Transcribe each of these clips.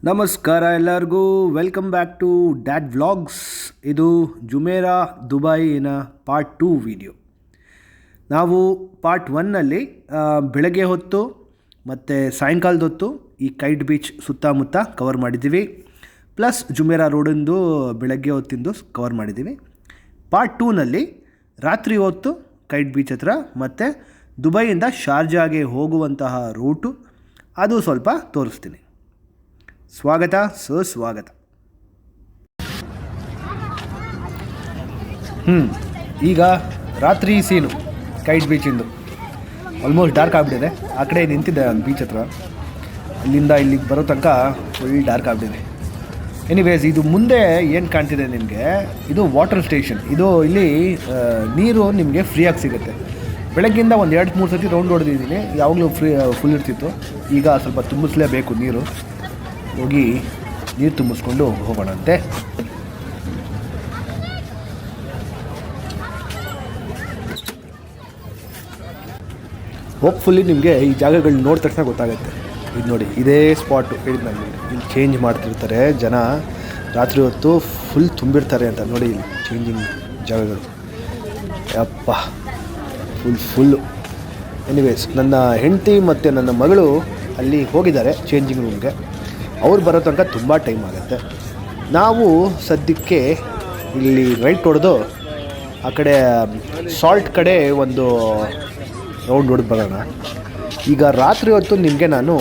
ನಮಸ್ಕಾರ ಎಲ್ಲರಿಗೂ, welcome back to dad vlogs. ಇದು ಜುಮೇರಾ ದುಬೈನ ಪಾರ್ಟ್ 2 ವಿಡಿಯೋ. ನಾವು ಪಾರ್ಟ್ 1ನಲ್ಲಿ ಬೆಳಗ್ಗೆ ಹೊತ್ತು ಮತ್ತು ಸಾಯಂಕಾಲದ ಹೊತ್ತು ಈ ಕೈಟ್ ಬೀಚ್ ಸುತ್ತಮುತ್ತ ಕವರ್ ಮಾಡಿದ್ದೀವಿ. ಪ್ಲಸ್ ಜುಮೇರಾ ರೋಡಿಂದು ಬೆಳಗ್ಗೆ ಹೊತ್ತಿಂದು ಕವರ್ ಮಾಡಿದ್ದೀವಿ. ಪಾರ್ಟ್ 2ನಲ್ಲಿ ರಾತ್ರಿ ಹೊತ್ತು ಕೈಟ್ ಬೀಚ್ ಹತ್ರ ಮತ್ತು ದುಬೈಯಿಂದ ಶಾರ್ಜಾಗೆ ಹೋಗುವಂತಹ ರೂಟು ಅದು ಸ್ವಲ್ಪ ತೋರಿಸ್ತೀನಿ. ಸ್ವಾಗತ, ಸುಸ್ವಾಗತ. ಈಗ ರಾತ್ರಿ ಸೀನು ಕೈಟ್ ಬೀಚಿಂದು ಆಲ್ಮೋಸ್ಟ್ ಡಾರ್ಕ್ ಆಗಿಬಿಟ್ಟಿದೆ. ಆ ಕಡೆ ನಿಂತಿದ್ದೆ ಒಂದು ಬೀಚ್ ಹತ್ರ, ಇಲ್ಲಿಂದ ಇಲ್ಲಿಗೆ ಬರೋ ತನಕ ಫುಲ್ ಡಾರ್ಕ್ ಆಗಿಬಿಟ್ಟಿದೆ. ಎನಿವೇಸ್, ಇದು ಮುಂದೆ ಏನು ಕಾಣ್ತಿದೆ ನಿಮಗೆ, ಇದು ವಾಟರ್ ಸ್ಟೇಷನ್. ಇದು ಇಲ್ಲಿ ನೀರು ನಿಮಗೆ ಫ್ರೀಯಾಗಿ ಸಿಗುತ್ತೆ. ಬೆಳಗ್ಗಿಂದ ಒಂದು 2-3 ಸತಿ ರೌಂಡ್ ಹೊಡೆದಿದ್ದೀನಿ, ಯಾವಾಗಲೂ ಫುಲ್ ಇರ್ತಿತ್ತು. ಈಗ ಸ್ವಲ್ಪ ತುಂಬಿಸ್ಲೇಬೇಕು ನೀರು. ಹೋಗಿ ನೀರು ತುಂಬಿಸ್ಕೊಂಡು ಹೋಗೋಣಂತೆ. ಹೋಪ್ಫುಲ್ಲಿ ನಿಮಗೆ ಈ ಜಾಗಗಳನ್ನ ನೋಡಿದ ತಕ್ಷಣ ಗೊತ್ತಾಗುತ್ತೆ. ಇದು ನೋಡಿ, ಇದೇ ಸ್ಪಾಟು ಹೇಳಿದ್ನಲ್ಲಿ ಇಲ್ಲಿ ಚೇಂಜ್ ಮಾಡ್ತಿರ್ತಾರೆ ಜನ. ರಾತ್ರಿ ಹೊತ್ತು ಫುಲ್ ತುಂಬಿರ್ತಾರೆ ಅಂತ ನೋಡಿ, ಇಲ್ಲಿ ಚೇಂಜಿಂಗ್ ಜಾಗಗಳು. ಯಪ್ಪ, ಫುಲ್ಲು. ಎನಿವೇಸ್, ನನ್ನ ಹೆಂಡತಿ ಮತ್ತು ನನ್ನ ಮಗಳು ಅಲ್ಲಿ ಹೋಗಿದ್ದಾರೆ ಚೇಂಜಿಂಗ್ ರೂಮ್ಗೆ. ಅವ್ರು ಬರೋ ತನಕ ತುಂಬ ಟೈಮ್ ಆಗುತ್ತೆ. ನಾವು ಸದ್ಯಕ್ಕೆ ಇಲ್ಲಿ ರೈಟ್ ಹೊಡೆದು ಆ ಕಡೆ ಸಾಲ್ಟ್ ಕಡೆ ಒಂದು ರೌಂಡ್ ಹೊಡೆದು ಬರೋಣ. ಈಗ ರಾತ್ರಿ ಹೊತ್ತು ನಿಮಗೆ ನಾನು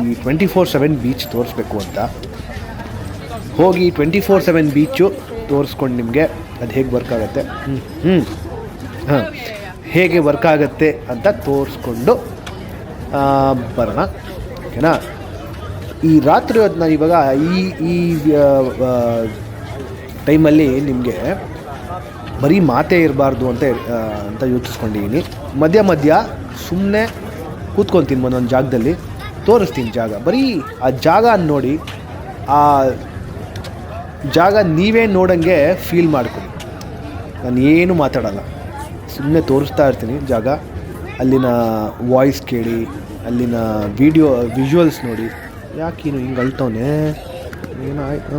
ಈ 24/7 ಬೀಚ್ ತೋರಿಸ್ಬೇಕು ಅಂತ ಹೋಗಿ 24/7 ಬೀಚು ತೋರಿಸ್ಕೊಂಡು ನಿಮಗೆ ಅದು ಹೇಗೆ ವರ್ಕ್ ಆಗುತ್ತೆ ಹೇಗೆ ವರ್ಕ್ ಆಗುತ್ತೆ ಅಂತ ತೋರಿಸ್ಕೊಂಡು ಬರೋಣ, ಓಕೆನಾ. ಈ ರಾತ್ರಿ ಹೊತ್ತು ನಾನು ಇವಾಗ ಈ ಟೈಮಲ್ಲಿ ನಿಮಗೆ ಬರೀ ಮಾತೇ ಇರಬಾರ್ದು ಅಂತ ಯೋಚಿಸ್ಕೊಂಡಿದ್ದೀನಿ. ಮಧ್ಯ ಸುಮ್ಮನೆ ಕೂತ್ಕೊತೀನಿ ಒಂದೊಂದು ಜಾಗದಲ್ಲಿ, ತೋರಿಸ್ತೀನಿ ಜಾಗ. ಬರೀ ಆ ಜಾಗ ನೋಡಿ, ಆ ಜಾಗ ನೀವೇ ನೋಡೋಂಗೆ ಫೀಲ್ ಮಾಡ್ಕೊಳ್ಳಿ. ನಾನು ಏನು ಮಾತಾಡೋಲ್ಲ, ಸುಮ್ಮನೆ ತೋರಿಸ್ತಾ ಇರ್ತೀನಿ ಜಾಗ. ಅಲ್ಲಿನ ವಾಯ್ಸ್ ಕೇಳಿ, ಅಲ್ಲಿನ ವಿಜುವಲ್ಸ್ ನೋಡಿ. ಯಾಕೇನು ಹಿಂಗೆ ಅಳ್ತವನೆ, ಏನಾಯ್ತು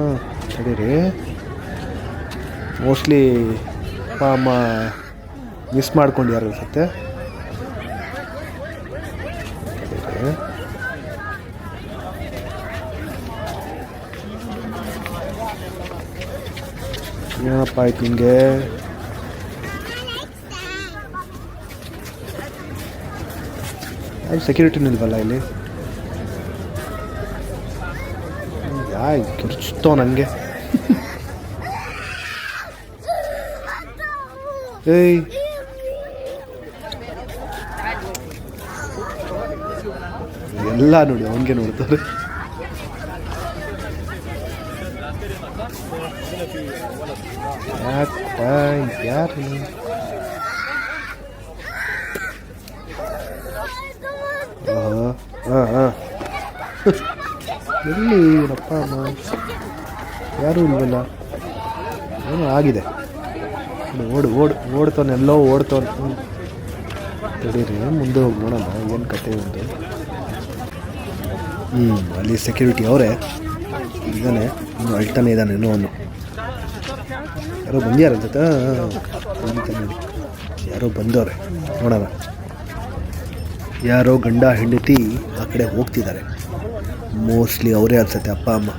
ತಡೀರಿ. ಮೋಸ್ಟ್ಲಿ ಅಪ್ಪ ಅಮ್ಮ ಮಿಸ್ ಮಾಡ್ಕೊಂಡು ಅನ್ಸುತ್ತೆ. ಏನಪ್ಪ ಆಯ್ತು ನಿಮಗೆ? ಅದು ಸೆಕ್ಯೂರಿಟಿ ನಿಲ್ವಲ್ಲ ಇಲ್ಲಿ. ಕಿರ್ಚ್ತೋ ನನಗೆ. ಏಯ್, ಎಲ್ಲ ನೋಡಿ ಅವನಿಗೆ ನೋಡ್ತಾರೆ. ಯಾರು ಎಲ್ಲಿ ಅಪ್ಪ ಅಮ್ಮ ಯಾರೂ ಇಲ್ವಲ್ಲ, ಏನೋ ಆಗಿದೆ. ಓಡ್ತಾನೆ, ಎಲ್ಲೋ ಓಡ್ತಾನೆ. ತಡೀರಿ, ಮುಂದೆ ಹೋಗಿ ನೋಡೋಣ ಏನು ಕತೆ ಒಂದು. ಅಲ್ಲಿ ಸೆಕ್ಯೂರಿಟಿ ಅವರೇ ಇದ್ದಾನೆ, ಇನ್ನು ಅಳ್ತಾನೆ ಇದ್ದಾನೆ. ಇನ್ನೂ ಅವನು ಯಾರೋ ಬಂದ್ಯಾರ ಅನ್ಸುತ್ತೆ. ಯಾರೋ ಬಂದವ್ರೆ, ನೋಡೋಣ. ಯಾರೋ ಗಂಡ ಹೆಂಡತಿ ಆ ಕಡೆ ಹೋಗ್ತಿದ್ದಾರೆ. ಮೋಸ್ಟ್ಲಿ ಅವರೇ ಅನ್ಸುತ್ತೆ, ಅಪ್ಪ ಅಮ್ಮ.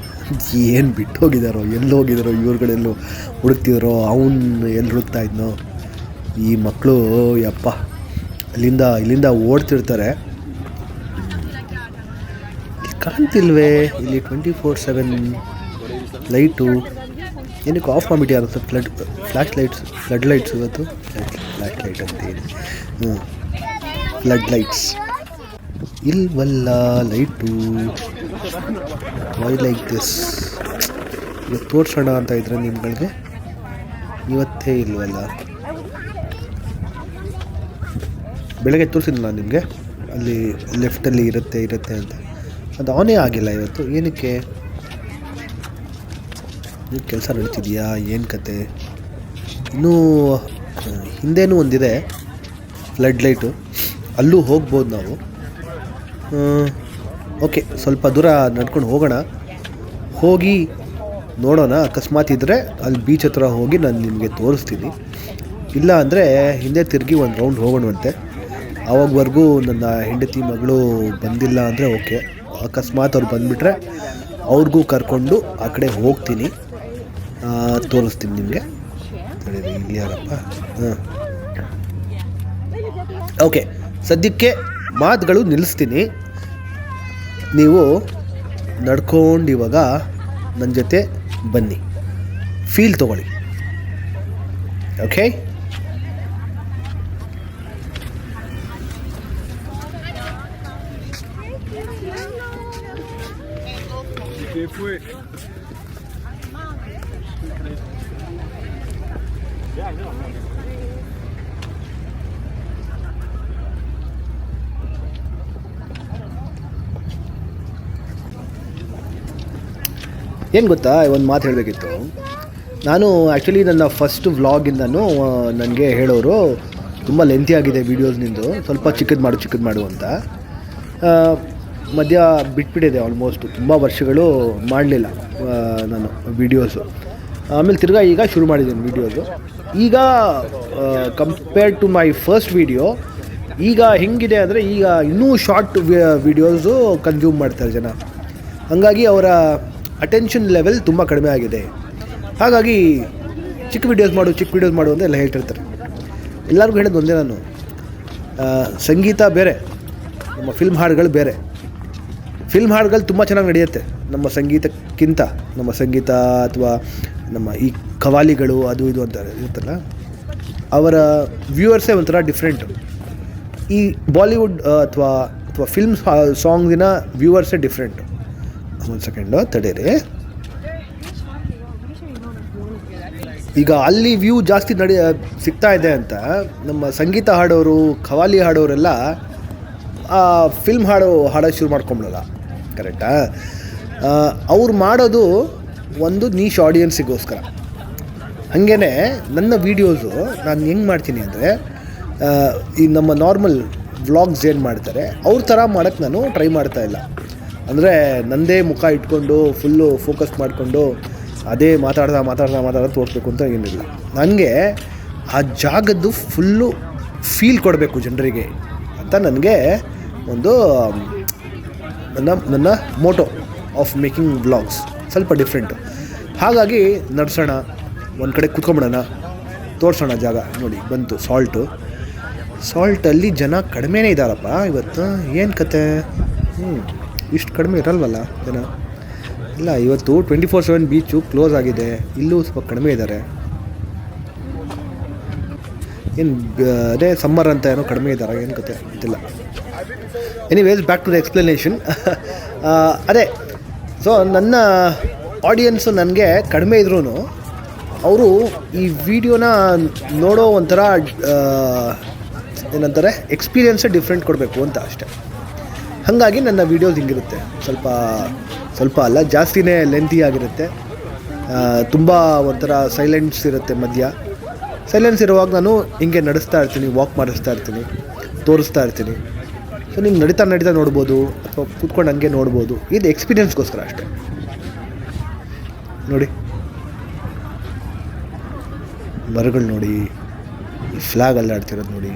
ಏನು ಬಿಟ್ಟು ಹೋಗಿದ್ದಾರೋ, ಎಲ್ಲಿ ಹೋಗಿದ್ದಾರೋ, ಇವ್ರುಗಳೆಲ್ಲೋ ಹುಡುಕ್ತಿದ್ದಾರೋ, ಅವನು ಎಲ್ಲಿ ಹುಡುಕ್ತಾ ಇದ್ನೋ. ಈ ಮಕ್ಕಳು ಯಪ್ಪ ಇಲ್ಲಿಂದ ಓಡ್ತಿರ್ತಾರೆ. ಕಾಣ್ತಿಲ್ವೇ ಇಲ್ಲಿ 24/7 ಲೈಟು? ಏನಕ್ಕೆ ಆಫ್ ಮಾಡಿಬಿಟ್ಟು ಅನ್ಸುತ್ತೆ. ಫ್ಲಡ್ ಲೈಟ್ಸ್ ಇವತ್ತು. ಫ್ಲಾಶ್ ಲೈಟ್ ಅಂತೇಳಿ ಫ್ಲಡ್ ಲೈಟ್ಸ್ ಇಲ್ವಲ್ಲ, ಲೈಟು. Why like this? ಇವತ್ತು ತೋರಿಸೋಣ ಅಂತ ಇದ್ರೆ ನಿಮ್ಗಳಿಗೆ, ಇವತ್ತೇ ಇಲ್ವಲ್ಲ. ಬೆಳಗ್ಗೆ ತೋರಿಸಿದ್ನಲ್ಲ ನಿಮಗೆ, ಅಲ್ಲಿ ಲೆಫ್ಟಲ್ಲಿ ಇರುತ್ತೆ ಅಂತ. ಅದು ಆನೇ ಆಗಿಲ್ಲ ಇವತ್ತು. ಏನಕ್ಕೆ? ಕೆಲಸ ನಡೀತಿದೆಯಾ, ಏನು ಕತೆ? ಇನ್ನೂ ಹಿಂದೇನೂ ಒಂದಿದೆ ಫ್ಲಡ್ ಲೈಟು, ಅಲ್ಲೂ ಹೋಗ್ಬೋದು ನಾವು. ಓಕೆ, ಸ್ವಲ್ಪ ದೂರ ನಡ್ಕೊಂಡು ಹೋಗೋಣ. ಹೋಗಿ ನೋಡೋಣ. ಅಕಸ್ಮಾತ್ ಇದ್ದರೆ ಅಲ್ಲಿ ಬೀಚ್ ಹತ್ರ ಹೋಗಿ ನಾನು ನಿಮಗೆ ತೋರಿಸ್ತೀನಿ. ಇಲ್ಲ ಅಂದರೆ ಹಿಂದೆ ತಿರುಗಿ ಒಂದು ರೌಂಡ್ ಹೋಗೋಣವಂತೆ. ಆವಾಗವರೆಗೂ ನನ್ನ ಹೆಂಡತಿ ಮಗಳು ಬಂದಿಲ್ಲ ಅಂದರೆ ಓಕೆ. ಅಕಸ್ಮಾತ್ ಅವ್ರು ಬಂದುಬಿಟ್ರೆ ಅವ್ರಿಗೂ ಕರ್ಕೊಂಡು ಆ ಕಡೆ ಹೋಗ್ತೀನಿ, ತೋರಿಸ್ತೀನಿ ನಿಮಗೆ. ಇಲ್ಲಿ ಯಾರಪ್ಪ? ಹಾಂ, ಓಕೆ. ಸದ್ಯಕ್ಕೆ ಮಾತುಗಳು ನಿಲ್ಲಿಸ್ತೀನಿ. ನೀವು ನಡ್ಕೊಂಡು ಇವಾಗ ನನ್ನ ಜೊತೆ ಬನ್ನಿ, ಫೀಲ್ ತೊಗೊಳ್ಳಿ. ಓಕೆ, ಏನು ಗೊತ್ತಾ, ಒಂದು ಮಾತು ಹೇಳಬೇಕಿತ್ತು. ನಾನು ಆ್ಯಕ್ಚುಲಿ ನನ್ನ ಫಸ್ಟ್ ವ್ಲಾಗಿಂದನೂ ನನಗೆ ಹೇಳೋರು ತುಂಬ ಲೆಂತಿ ಆಗಿದೆ ವೀಡಿಯೋಸ್ ನಿಂದು, ಸ್ವಲ್ಪ ಚಿಕ್ಕದು ಮಾಡು ಅಂತ. ಮಧ್ಯ ಬಿಟ್ಬಿಟ್ಟಿದೆ ಆಲ್ಮೋಸ್ಟ್, ತುಂಬ ವರ್ಷಗಳು ಮಾಡಲಿಲ್ಲ ನಾನು ವೀಡಿಯೋಸು. ಆಮೇಲೆ ತಿರ್ಗಾ ಈಗ ಶುರು ಮಾಡಿದ್ದೀನಿ ವೀಡಿಯೋಸು. ಈಗ compared to my first video ಈಗ ಹೆಂಗಿದೆ ಅಂದರೆ, ಈಗ ಇನ್ನೂ ಶಾರ್ಟ್ ವೀಡಿಯೋಸು ಕನ್ಸ್ಯೂಮ್ ಮಾಡ್ತಾರೆ ಜನ. ಹಾಗಾಗಿ ಅವರ ಅಟೆನ್ಷನ್ ಲೆವೆಲ್ ತುಂಬ ಕಡಿಮೆ ಆಗಿದೆ. ಹಾಗಾಗಿ ಚಿಕ್ಕ ವೀಡಿಯೋಸ್ ಮಾಡು ಅಂತ ಎಲ್ಲ ಹೇಳ್ತಿರ್ತಾರೆ. ಎಲ್ಲರಿಗೂ ಹೇಳೋದು ಒಂದೇ, ನಾನು ಸಂಗೀತ ಬೇರೆ, ನಮ್ಮ ಫಿಲ್ಮ್ ಹಾಡುಗಳು ಬೇರೆ. ಫಿಲ್ಮ್ ಹಾಡುಗಳು ತುಂಬ ಚೆನ್ನಾಗಿ ನಡೆಯುತ್ತೆ ನಮ್ಮ ಸಂಗೀತಕ್ಕಿಂತ. ನಮ್ಮ ಸಂಗೀತ ಅಥವಾ ನಮ್ಮ ಈ ಕವಾಲಿಗಳು ಅದು ಇದು ಅಂತ ಇರುತ್ತಲ್ಲ, ಅವರ ವ್ಯೂವರ್ಸೇ ಒಂಥರ ಡಿಫ್ರೆಂಟು. ಈ ಬಾಲಿವುಡ್ ಅಥವಾ ಫಿಲ್ಮ್ ಸಾಂಗ್ಸಿನ ವ್ಯೂವರ್ಸೇ ಡಿಫ್ರೆಂಟು. ಒಂದು ಸೆಕೆಂಡು ತಡೀರಿ. ಈಗ ಅಲ್ಲಿ ವ್ಯೂ ಜಾಸ್ತಿ ಸಿಗ್ತಾ ಇದೆ ಅಂತ ನಮ್ಮ ಸಂಗೀತ ಹಾಡೋರು, ಖವಾಲಿ ಹಾಡೋರೆಲ್ಲ ಫಿಲ್ಮ್ ಹಾಡೋದು ಶುರು ಮಾಡ್ಕೊಂಬಿಡಲ್ಲ. ಕರೆಕ್ಟಾ? ಅವ್ರು ಮಾಡೋದು ಒಂದು ನೀಶ್ ಆಡಿಯನ್ಸಿಗೋಸ್ಕರ. ಹಾಗೇ ನನ್ನ ವೀಡಿಯೋಸು ನಾನು ಹೆಂಗೆ ಮಾಡ್ತೀನಿ ಅಂದರೆ, ಈ ನಮ್ಮ ನಾರ್ಮಲ್ ವ್ಲಾಗ್ಸ್ ಏನು ಮಾಡ್ತಾರೆ ಅವ್ರ ಥರ ಮಾಡೋಕ್ಕೆ ನಾನು ಟ್ರೈ ಮಾಡ್ತಾಯಿಲ್ಲ. ಅಂದರೆ ನನ್ನದೇ ಮುಖ ಇಟ್ಕೊಂಡು ಫುಲ್ಲು ಫೋಕಸ್ ಮಾಡಿಕೊಂಡು ಅದೇ ಮಾತಾಡ್ತಾ ತೋರಿಸ್ಬೇಕು ಅಂತ ಏನಿಲ್ಲ. ನನಗೆ ಆ ಜಾಗದ್ದು ಫುಲ್ಲು ಫೀಲ್ ಕೊಡಬೇಕು ಜನರಿಗೆ ಅಂತ ನನಗೆ ಒಂದು ನನ್ನ ಮೋಟೋ ಆಫ್ ಮೇಕಿಂಗ್ ವ್ಲಾಗ್ಸ್ ಸ್ವಲ್ಪ ಡಿಫ್ರೆಂಟು. ಹಾಗಾಗಿ ನಡೆಸೋಣ, ಒಂದು ಕಡೆ ಕೂತ್ಕೊಂಬಿಡೋಣ, ತೋರಿಸೋಣ ಜಾಗ. ನೋಡಿ ಬಂತು ಸಾಲ್ಟಲ್ಲಿ ಜನ ಕಡಿಮೆನೇ ಇದ್ದಾರಪ್ಪ ಇವತ್ತು. ಏನು ಕತೆ? ಇಷ್ಟು ಕಡಿಮೆ ಇರಲ್ವಲ್ಲ ಜನ? ಇಲ್ಲ, ಇವತ್ತು 24/7 ಬೀಚು ಕ್ಲೋಸ್ ಆಗಿದೆ. ಇಲ್ಲೂ ಸ್ವಲ್ಪ ಕಡಿಮೆ ಇದ್ದಾರೆ. ಏನು ಅದೇ ಸಮ್ಮರ್ ಅಂತ ಏನೋ ಕಡಿಮೆ ಇದ್ದಾರೆ, ಏನು ಕತೆ ಗೊತ್ತಿಲ್ಲ. Anyways, back to the explanation. ಅದೇ, ಸೊ ನನ್ನ ಆಡಿಯನ್ಸು ನನಗೆ ಕಡಿಮೆ ಇದ್ರೂ ಅವರು ಈ ವಿಡಿಯೋನ ನೋಡೋ ಒಂಥರ ಏನಂತಾರೆ, ಎಕ್ಸ್ಪೀರಿಯನ್ಸೇ ಡಿಫ್ರೆಂಟ್ ಕೊಡಬೇಕು ಅಂತ ಅಷ್ಟೆ. ಹಾಗಾಗಿ ನನ್ನ ವೀಡಿಯೋಸ್ ಹಿಂಗಿರುತ್ತೆ. ಸ್ವಲ್ಪ ಅಲ್ಲ, ಜಾಸ್ತಿನೇ ಲೆಂತಿ ಆಗಿರುತ್ತೆ. ತುಂಬ ಒಂಥರ ಸೈಲೆನ್ಸ್ ಇರುತ್ತೆ. ಸೈಲೆನ್ಸ್ ಇರುವಾಗ ನಾನು ಹಿಂಗೆ ನಡೆಸ್ತಾ ಇರ್ತೀನಿ, ವಾಕ್ ಮಾಡಿಸ್ತಾ ಇರ್ತೀನಿ, ತೋರಿಸ್ತಾ ಇರ್ತೀನಿ. ಸೊ ನೀವು ನಡೀತಾ ನೋಡ್ಬೋದು ಅಥವಾ ಕೂತ್ಕೊಂಡು ಹಂಗೆ ನೋಡ್ಬೋದು. ಇದು ಎಕ್ಸ್ಪೀರಿಯನ್ಸ್ಗೋಸ್ಕರ ಅಷ್ಟೆ. ನೋಡಿ ಮರಗಳು ನೋಡಿ, ಈ ಫ್ಲ್ಯಾಗ್ ಅಲ್ಲಾಡ್ತಿರೋದು ನೋಡಿ,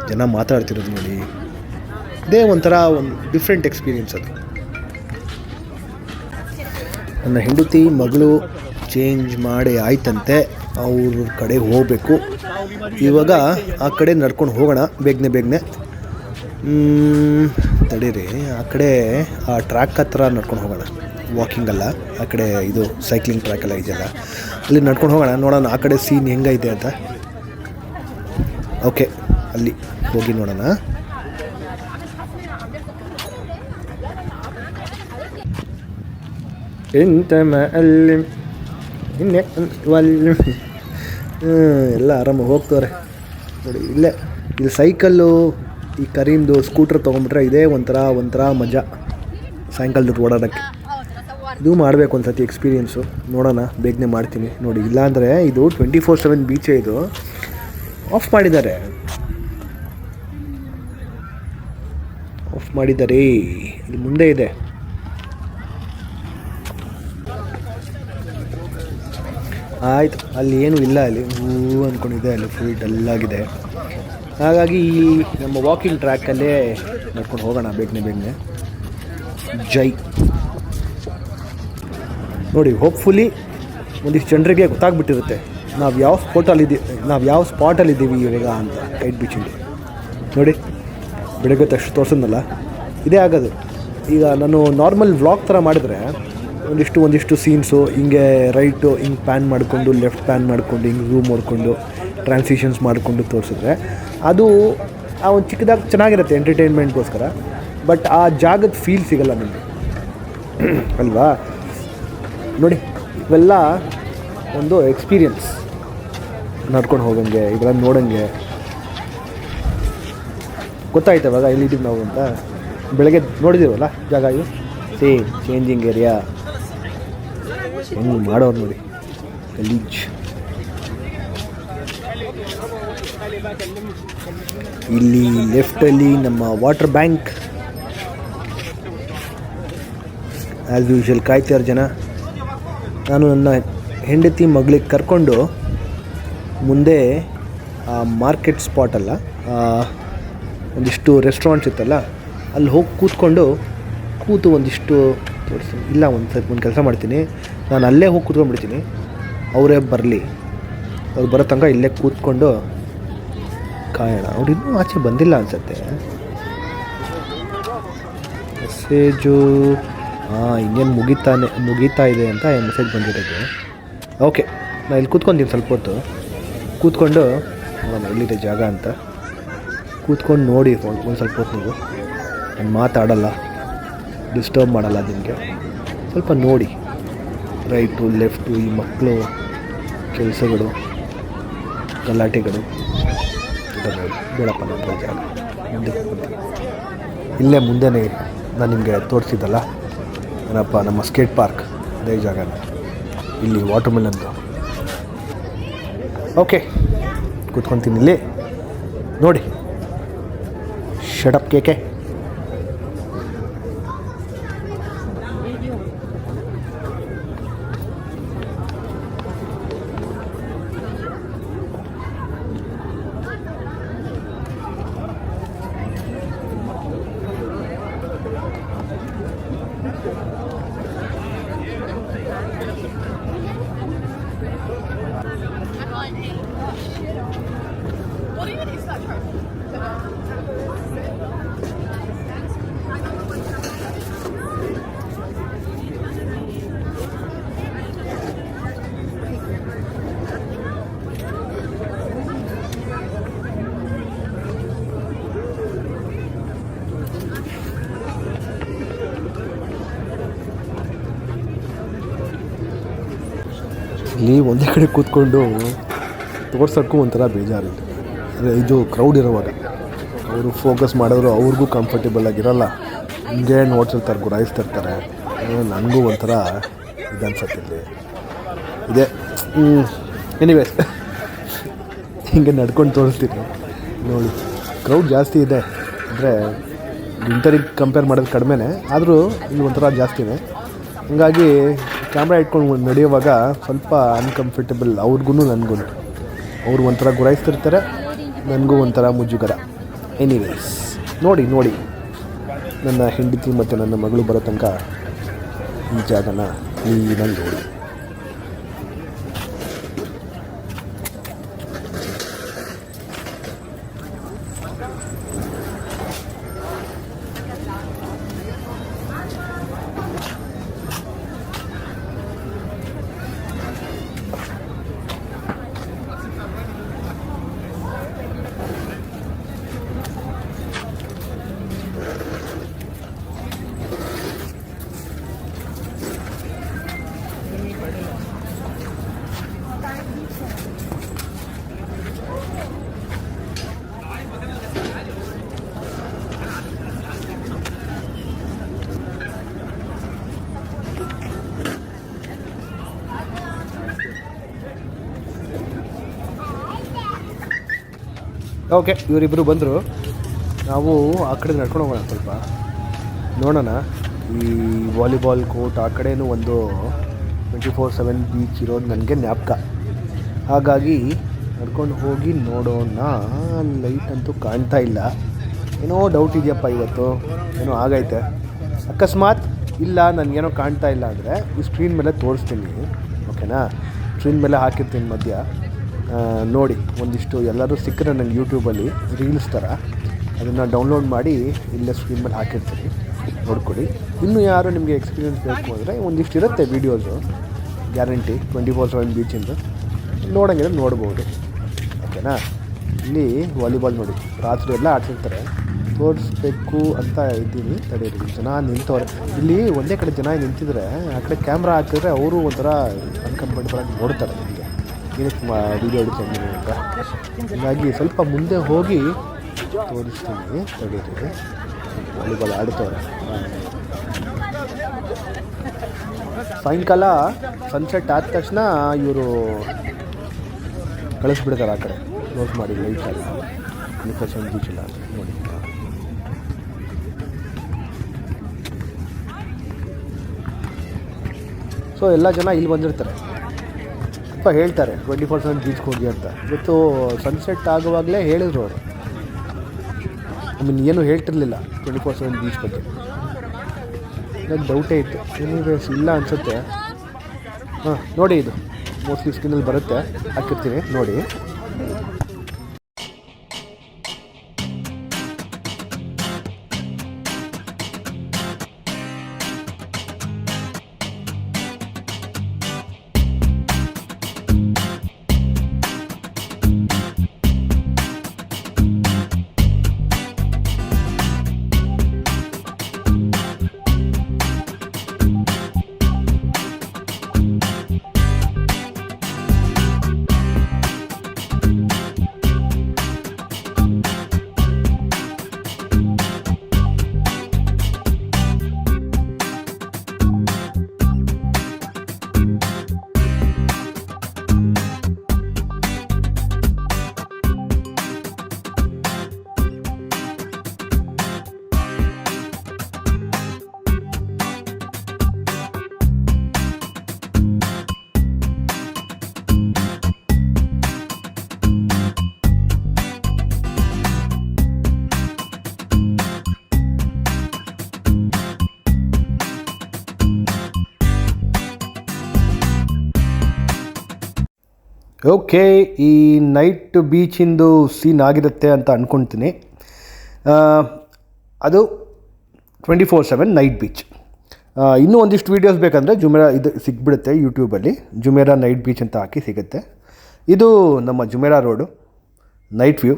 ಜನ ಮಾತಾಡ್ತಿರೋದು ನೋಡಿ, ಇದೇ ಒಂಥರ ಒಂದು ಡಿಫ್ರೆಂಟ್ ಎಕ್ಸ್ಪೀರಿಯನ್ಸ್ ಅದು. ನನ್ನ ಹೆಂಡತಿ ಮಗಳು ಚೇಂಜ್ ಮಾಡಿ ಆಯ್ತಂತೆ, ಅವ್ರ ಕಡೆ ಹೋಗಬೇಕು. ಇವಾಗ ಆ ಕಡೆ ನಡ್ಕೊಂಡು ಹೋಗೋಣ ಬೇಗನೆ. ತಡೀರಿ, ಆ ಕಡೆ ಆ ಟ್ರ್ಯಾಕ್ ಹತ್ರ ನಡ್ಕೊಂಡು ಹೋಗೋಣ. ವಾಕಿಂಗ್ ಅಲ್ಲ, ಆ ಕಡೆ ಇದು ಸೈಕ್ಲಿಂಗ್ ಟ್ರ್ಯಾಕ್ ಎಲ್ಲ ಇದೆಯಲ್ಲ, ಅಲ್ಲಿ ನಡ್ಕೊಂಡು ಹೋಗೋಣ. ನೋಡೋಣ ಆ ಕಡೆ ಸೀನ್ ಹೆಂಗೈತೆ ಅಂತ. ಓಕೆ, ಅಲ್ಲಿ ಹೋಗಿ ನೋಡೋಣ. ಎಲ್ಲ ಆರಾಮಾಗಿ ಹೋಗ್ತವ್ರೆ ನೋಡಿ. ಇಲ್ಲಿ ಸೈಕಲ್ಲು, ಈ ಕರೀಮ್ದು ಸ್ಕೂಟ್ರ್ ತೊಗೊಂಡ್ಬಿಟ್ರೆ ಇದೇ ಒಂಥರ ಮಜಾ ಸಾಯಂಕಾಲದ ಓಡಾಡೋಕ್ಕೆ. ಇದು ಮಾಡಬೇಕು ಒಂದು ಸತಿ ಎಕ್ಸ್ಪೀರಿಯೆನ್ಸು. ನೋಡೋಣ, ಬೇಗನೆ ಮಾಡ್ತೀನಿ ನೋಡಿ. ಇಲ್ಲಾಂದರೆ ಇದು 24/7 ಬೀಚೇ, ಇದು ಆಫ್ ಮಾಡಿದ್ದಾರೆ. ಇಲ್ಲಿ ಮುಂದೆ ಇದೆ. ಆಯಿತು, ಅಲ್ಲಿ ಏನೂ ಇಲ್ಲ, ಅಲ್ಲಿ ಹೂ ಅಂದ್ಕೊಂಡಿದ್ದೆ, ಅಲ್ಲಿ ಫುಲ್ ಡಲ್ಲಾಗಿದೆ. ಹಾಗಾಗಿ ಈ ನಮ್ಮ ವಾಕಿಂಗ್ ಟ್ರ್ಯಾಕಲ್ಲೇ ನಡ್ಕೊಂಡು ಹೋಗೋಣ ಬೇಗನೆ. ಜೈ ನೋಡಿ, ಹೋಪ್ಫುಲಿ ಒಂದಿಷ್ಟು ಜನರಿಗೆ ಗೊತ್ತಾಗ್ಬಿಟ್ಟಿರುತ್ತೆ ನಾವು ಯಾವ ಸ್ಪಾಟಲ್ಲಿದ್ದೀವಿ ಇವಾಗ ಅಂತ. ಕೈಟ್ ಬೀಚಲ್ಲಿ ನೋಡಿ, ಬೆಳಗ್ಗೆ ತಕ್ಷಣ ತೋರಿಸಿದ್ನಲ್ಲ, ಇದೇ ಆಗೋದು. ಈಗ ನಾನು ನಾರ್ಮಲ್ ವ್ಲಾಗ್ ಥರ ಮಾಡಿದ್ರೆ ಒಂದಿಷ್ಟು ಸೀನ್ಸು ಹಿಂಗೆ ರೈಟು ಹಿಂಗೆ ಪ್ಯಾನ್ ಮಾಡಿಕೊಂಡು, ಲೆಫ್ಟ್ ಪ್ಯಾನ್ ಮಾಡಿಕೊಂಡು, ಹಿಂಗೆ ಝೂಮ್ ಮಾಡ್ಕೊಂಡು, ಟ್ರಾನ್ಸಿಷನ್ಸ್ ಮಾಡಿಕೊಂಡು ತೋರಿಸಿದ್ರೆ ಅದು ಆ ಒಂದು ಚಿಕ್ಕದಾಗಿ ಚೆನ್ನಾಗಿರುತ್ತೆ ಎಂಟರ್ಟೈನ್ಮೆಂಟ್ಗೋಸ್ಕರ. ಬಟ್ ಆ ಜಾಗದ ಫೀಲ್ ಸಿಗೋಲ್ಲ ನನಗೆ, ಅಲ್ವಾ? ನೋಡಿ, ಇವೆಲ್ಲ ಒಂದು ಎಕ್ಸ್ಪೀರಿಯನ್ಸ್, ನಡ್ಕೊಂಡು ಹೋಗಂಗೆ, ಇವೆಲ್ಲ ನೋಡೋಂಗೆ ಗೊತ್ತಾಯ್ತು ಇವಾಗ ಎಲ್ಲಿದ್ದೀವಿ ನಾವು ಅಂತ. ಬೆಳಗ್ಗೆ ನೋಡಿದ್ದೀವಲ್ಲ ಜಾಗ, ಇದು ಸೇಮ್ ಚೇಂಜಿಂಗ್ ಏರಿಯಾ. ಹೆಂಗೆ ಮಾಡೋರು ನೋಡಿ, ಗಲೀಜ್. ಇಲ್ಲಿ ಲೆಫ್ಟಲ್ಲಿ ನಮ್ಮ ವಾಟರ್ ಬ್ಯಾಂಕ್. ಆ್ಯಸ್ ಯೂಶುವಲ್ ಕಾಯ್ತಾರ ಜನ. ನಾನು ನನ್ನ ಹೆಂಡತಿ ಮಗಳಿಗೆ ಕರ್ಕೊಂಡು ಮುಂದೆ ಆ ಮಾರ್ಕೆಟ್ ಸ್ಪಾಟಲ್ಲ, ಒಂದಿಷ್ಟು ರೆಸ್ಟೋರೆಂಟ್ಸ್ ಇತ್ತಲ್ಲ, ಅಲ್ಲಿ ಹೋಗಿ ಕೂತು ಒಂದಿಷ್ಟು ತೋರಿಸ್ತೀನಿ. ಇಲ್ಲ, ಒಂದು ಕೆಲಸ ಮಾಡ್ತೀನಿ, ನಾನು ಅಲ್ಲೇ ಹೋಗಿ ಕೂತ್ಕೊಂಡ್ಬಿಡ್ತೀನಿ. ಅವರೇ ಬರಲಿ, ಅವ್ರು ಬರೋ ತನಕ ಇಲ್ಲೇ ಕೂತ್ಕೊಂಡು ಕಾಯೋಣ. ಅವ್ರು ಇನ್ನೂ ಆಚೆ ಬಂದಿಲ್ಲ ಅನಿಸುತ್ತೆ. ಮೆಸೇಜು ಇನ್ನೇನು ಮುಗೀತಾ ಇದೆ ಅಂತ ಮೆಸೇಜ್ ಬಂದಿರೋದು. ಓಕೆ, ನಾನು ಇಲ್ಲಿ ಕೂತ್ಕೊಂತೀನಿ, ಸ್ವಲ್ಪ ಹೊತ್ತು ಕೂತ್ಕೊಂಡು ನೋಡೋಣ ಎಲ್ಲಿದೆ ಜಾಗ ಅಂತ. ಕೂತ್ಕೊಂಡು ನೋಡಿ ಒಂದು ಸ್ವಲ್ಪ ಹೊತ್ತು. ನೀವು ನಾನು ಮಾತಾಡಲ್ಲ, ಡಿಸ್ಟರ್ಬ್ ಮಾಡಲ್ಲ ನಿಮಗೆ. ಸ್ವಲ್ಪ ನೋಡಿ, ರೈಟು ಲೆಫ್ಟು, ಈ ಮಕ್ಕಳು ಕೆಲಸಗಳು, ಗಲಾಟೆಗಳು ಬೇಡಪ್ಪ. ನನ್ನ ಜಾಗ ಮುಂದೆ ಇಲ್ಲೇ ಮುಂದೆನೇ ನಾನು ನಿಮಗೆ ತೋರಿಸಿದ್ದಲ್ಲ ಏನಪ್ಪ, ನಮ್ಮ ಸ್ಕೇಟ್ ಪಾರ್ಕ್, ಅದೇ ಜಾಗನ. ಇಲ್ಲಿ ವಾಟರ್ ಮೆಲನ್ದು. ಓಕೆ, ಕೂತ್ಕೊತೀನಿ ಇಲ್ಲಿ ನೋಡಿ. ಶಟಪ್ ಕೇಕೆ. ಇಲ್ಲಿ ಒಂದೇ ಕಡೆ ಕೂತ್ಕೊಂಡು ತೋರ್ಸೋಕ್ಕೂ ಒಂಥರ ಬೇಜಾರಿದೆ. ಇದು ಕ್ರೌಡ್ ಇರೋವಾಗ ಅವರು ಫೋಕಸ್ ಮಾಡಿದ್ರು ಅವ್ರಿಗೂ ಕಂಫರ್ಟೇಬಲ್ ಆಗಿರೋಲ್ಲ. ಹಿಂಗೆ ನೋಡ್ತಿರ್ತಾರೆ, ಗುರಾಯಿಸ್ತಿರ್ತಾರೆ. ನನಗೂ ಒಂಥರ ಇದು ಅನ್ಸತ್ತಿಲ್ಲಿ ಇದೆ. ಎನಿವೇಸ್, ಹಿಂಗೆ ನಡ್ಕೊಂಡು ತೋರಿಸ್ತೀನಿ ನೋಡಿ. ಕ್ರೌಡ್ ಜಾಸ್ತಿ ಇದೆ ಅಂದರೆ ವಿಂಟರಿಗೆ ಕಂಪೇರ್ ಮಾಡೋದು ಕಡಿಮೆನೇ, ಆದರೂ ಇಲ್ಲಿ ಒಂಥರ ಜಾಸ್ತಿನೇ. ಹಂಗಾಗಿ ಕ್ಯಾಮ್ರಾ ಇಟ್ಕೊಂಡು ನಡೆಯುವಾಗ ಸ್ವಲ್ಪ ಅನ್ಕಂಫರ್ಟೇಬಲ್ ಅವ್ರಿಗೂ ನನಗೂ. ಅವ್ರು ಒಂಥರ ಗುರಾಯಿಸ್ತಿರ್ತಾರೆ, ನನಗೂ ಒಂಥರ ಮುಜುಗರ. ಎನಿವೇಸ್, ನೋಡಿ ನನ್ನ ಹೆಂಡತಿ ಮತ್ತು ನನ್ನ ಮಗಳು ಬರೋ ತನಕ ಈ ಜಾಗನ ಕ್ಲೀನಾಗಿ ನೋಡಿ. ಓಕೆ, ಇವರಿಬ್ಬರು ಬಂದರು. ನಾವು ಆ ಕಡೆ ನಡ್ಕೊಂಡು ಹೋಗೋಣ, ಸ್ವಲ್ಪ ನೋಡೋಣ. ಈ ವಾಲಿಬಾಲ್ ಕೋರ್ಟ್ ಆ ಕಡೆಯೂ ಒಂದು 24/7 ಬೀಚ್ ಇರೋದು ನನಗೆ ಜ್ಞಾಪಕ. ಹಾಗಾಗಿ ನಡ್ಕೊಂಡು ಹೋಗಿ ನೋಡೋಣ. ಲೈಟ್ ಅಂತೂ ಕಾಣ್ತಾ ಇಲ್ಲ, ಏನೋ ಡೌಟ್ ಇದೆಯಪ್ಪ ಇವತ್ತು, ಏನೋ ಆಗೈತೆ. ಅಕಸ್ಮಾತ್ ಇಲ್ಲ ನನಗೇನೋ ಕಾಣ್ತಾ ಇಲ್ಲ ಅಂದರೆ ಈ ಸ್ಕ್ರೀನ್ ಮೇಲೆ ತೋರಿಸ್ತೀನಿ, ಓಕೆನಾ? ಸ್ಕ್ರೀನ್ ಮೇಲೆ ಹಾಕಿರ್ತೀನಿ ಮಧ್ಯ, ನೋಡಿ. ಒಂದಿಷ್ಟು ಎಲ್ಲರೂ ಸಿಕ್ಕರೆ ನನಗೆ ಯೂಟ್ಯೂಬಲ್ಲಿ ರೀಲ್ಸ್ ಥರ ಅದನ್ನು ಡೌನ್ಲೋಡ್ ಮಾಡಿ ಇಲ್ಲೇ ಸ್ಕ್ರೀನ್ ಮೇಲೆ ಹಾಕಿರ್ತೀನಿ, ನೋಡ್ಕೊಳ್ಳಿ. ಇನ್ನೂ ಯಾರು ನಿಮಗೆ ಎಕ್ಸ್ಪೀರಿಯೆನ್ಸ್ ಬೇಕು ಅಂದರೆ ಒಂದಿಷ್ಟು ಇರುತ್ತೆ ವೀಡಿಯೋಸು, ಗ್ಯಾರಂಟಿ 24/7 ಬೀಚಿಂದು. ನೋಡೋಂಗಿದ್ರೆ ನೋಡ್ಬೋದು, ಓಕೆನಾ? ಇಲ್ಲಿ ವಾಲಿಬಾಲ್ ನೋಡಿ, ರಾತ್ರಿ ಎಲ್ಲ ಆಡ್ತಿರ್ತಾರೆ, ತೋರಿಸ್ಬೇಕು ಅಂತ ಇದ್ದೀನಿ. ತಡೀರಿ, ಜನ ನಿಂತವ್ರೆ ಇಲ್ಲಿ. ಒಂದೇ ಕಡೆ ಜನ ನಿಂತಿದ್ರೆ ಆ ಕಡೆ ಕ್ಯಾಮ್ರಾ ಹಾಕಿದ್ರೆ ಅವರು ಒಂಥರ ಅನ್ಕಂಫರ್ಟಬಲ್ ಆಗಿ ನೋಡ್ತಾರೆ ನಿಮಗೆ, ಏನಕ್ಕೆ ವೀಡಿಯೋ ಹಿಡಿತೀನಿ ಅಂತ. ಹೀಗಾಗಿ ಸ್ವಲ್ಪ ಮುಂದೆ ಹೋಗಿ ತೋರಿಸ್ತೀನಿ, ತಡೀರಿ. ವಾಲಿಬಾಲ್ ಆಡ್ತವ್ರೆ. ಸಾಯಂಕಾಲ ಸನ್ಸೆಟ್ ಆದ ತಕ್ಷಣ ಇವರು ಕಳಿಸ್ಬಿಡ್ತಾರೆ ಆ ಕಡೆ, ಕ್ಲೋಸ್ ಮಾಡಿ ಲೈಟ್ ಎಲ್ಲ 24/7 ಬೀಚ್ ಇಲ್ಲ ಅಂತ ನೋಡಿ. ಸೊ ಎಲ್ಲ ಜನ ಇಲ್ಲಿ ಬಂದಿರ್ತಾರೆ ಅಥವಾ ಹೇಳ್ತಾರೆ 24/7 ಬೀಚ್ಗೆ ಹೋಗಿ ಅಂತ. ಇವತ್ತು ಸನ್ಸೆಟ್ ಆಗುವಾಗಲೇ ಹೇಳಿದರು ಅವರು. ಏನು ಹೇಳ್ತಿರ್ಲಿಲ್ಲ 24/7 ಬೀಚ್ ಬಗ್ಗೆ. ನನಗೆ ಡೌಟೇ ಇತ್ತು, ಎನಿವೇಸ್ ಇಲ್ಲ ಅನಿಸುತ್ತೆ. ನೋಡಿ, ಇದು ಮೋಸ್ಟ್ಲಿ ಸ್ಕ್ರೀನಲ್ಲಿ ಬರುತ್ತೆ, ಹಾಕಿರ್ತೀನಿ ನೋಡಿ. ಓಕೆ, ಈ ನೈಟ್ ಬೀಚಿಂದು ಸೀನ್ ಆಗಿರುತ್ತೆ ಅಂತ ಅಂದ್ಕೊಳ್ತೀನಿ. ಅದು 24/7 ನೈಟ್ ಬೀಚ್. ಇನ್ನೂ ಒಂದಿಷ್ಟು ವೀಡಿಯೋಸ್ ಬೇಕಂದರೆ ಜುಮೇರಾ ಇದು ಸಿಕ್ಬಿಡುತ್ತೆ ಯೂಟ್ಯೂಬಲ್ಲಿ, ಜುಮೇರಾ ನೈಟ್ ಬೀಚ್ ಅಂತ ಹಾಕಿ ಸಿಗುತ್ತೆ. ಇದು ನಮ್ಮ ಜುಮೇರಾ ರೋಡು ನೈಟ್ ವ್ಯೂ.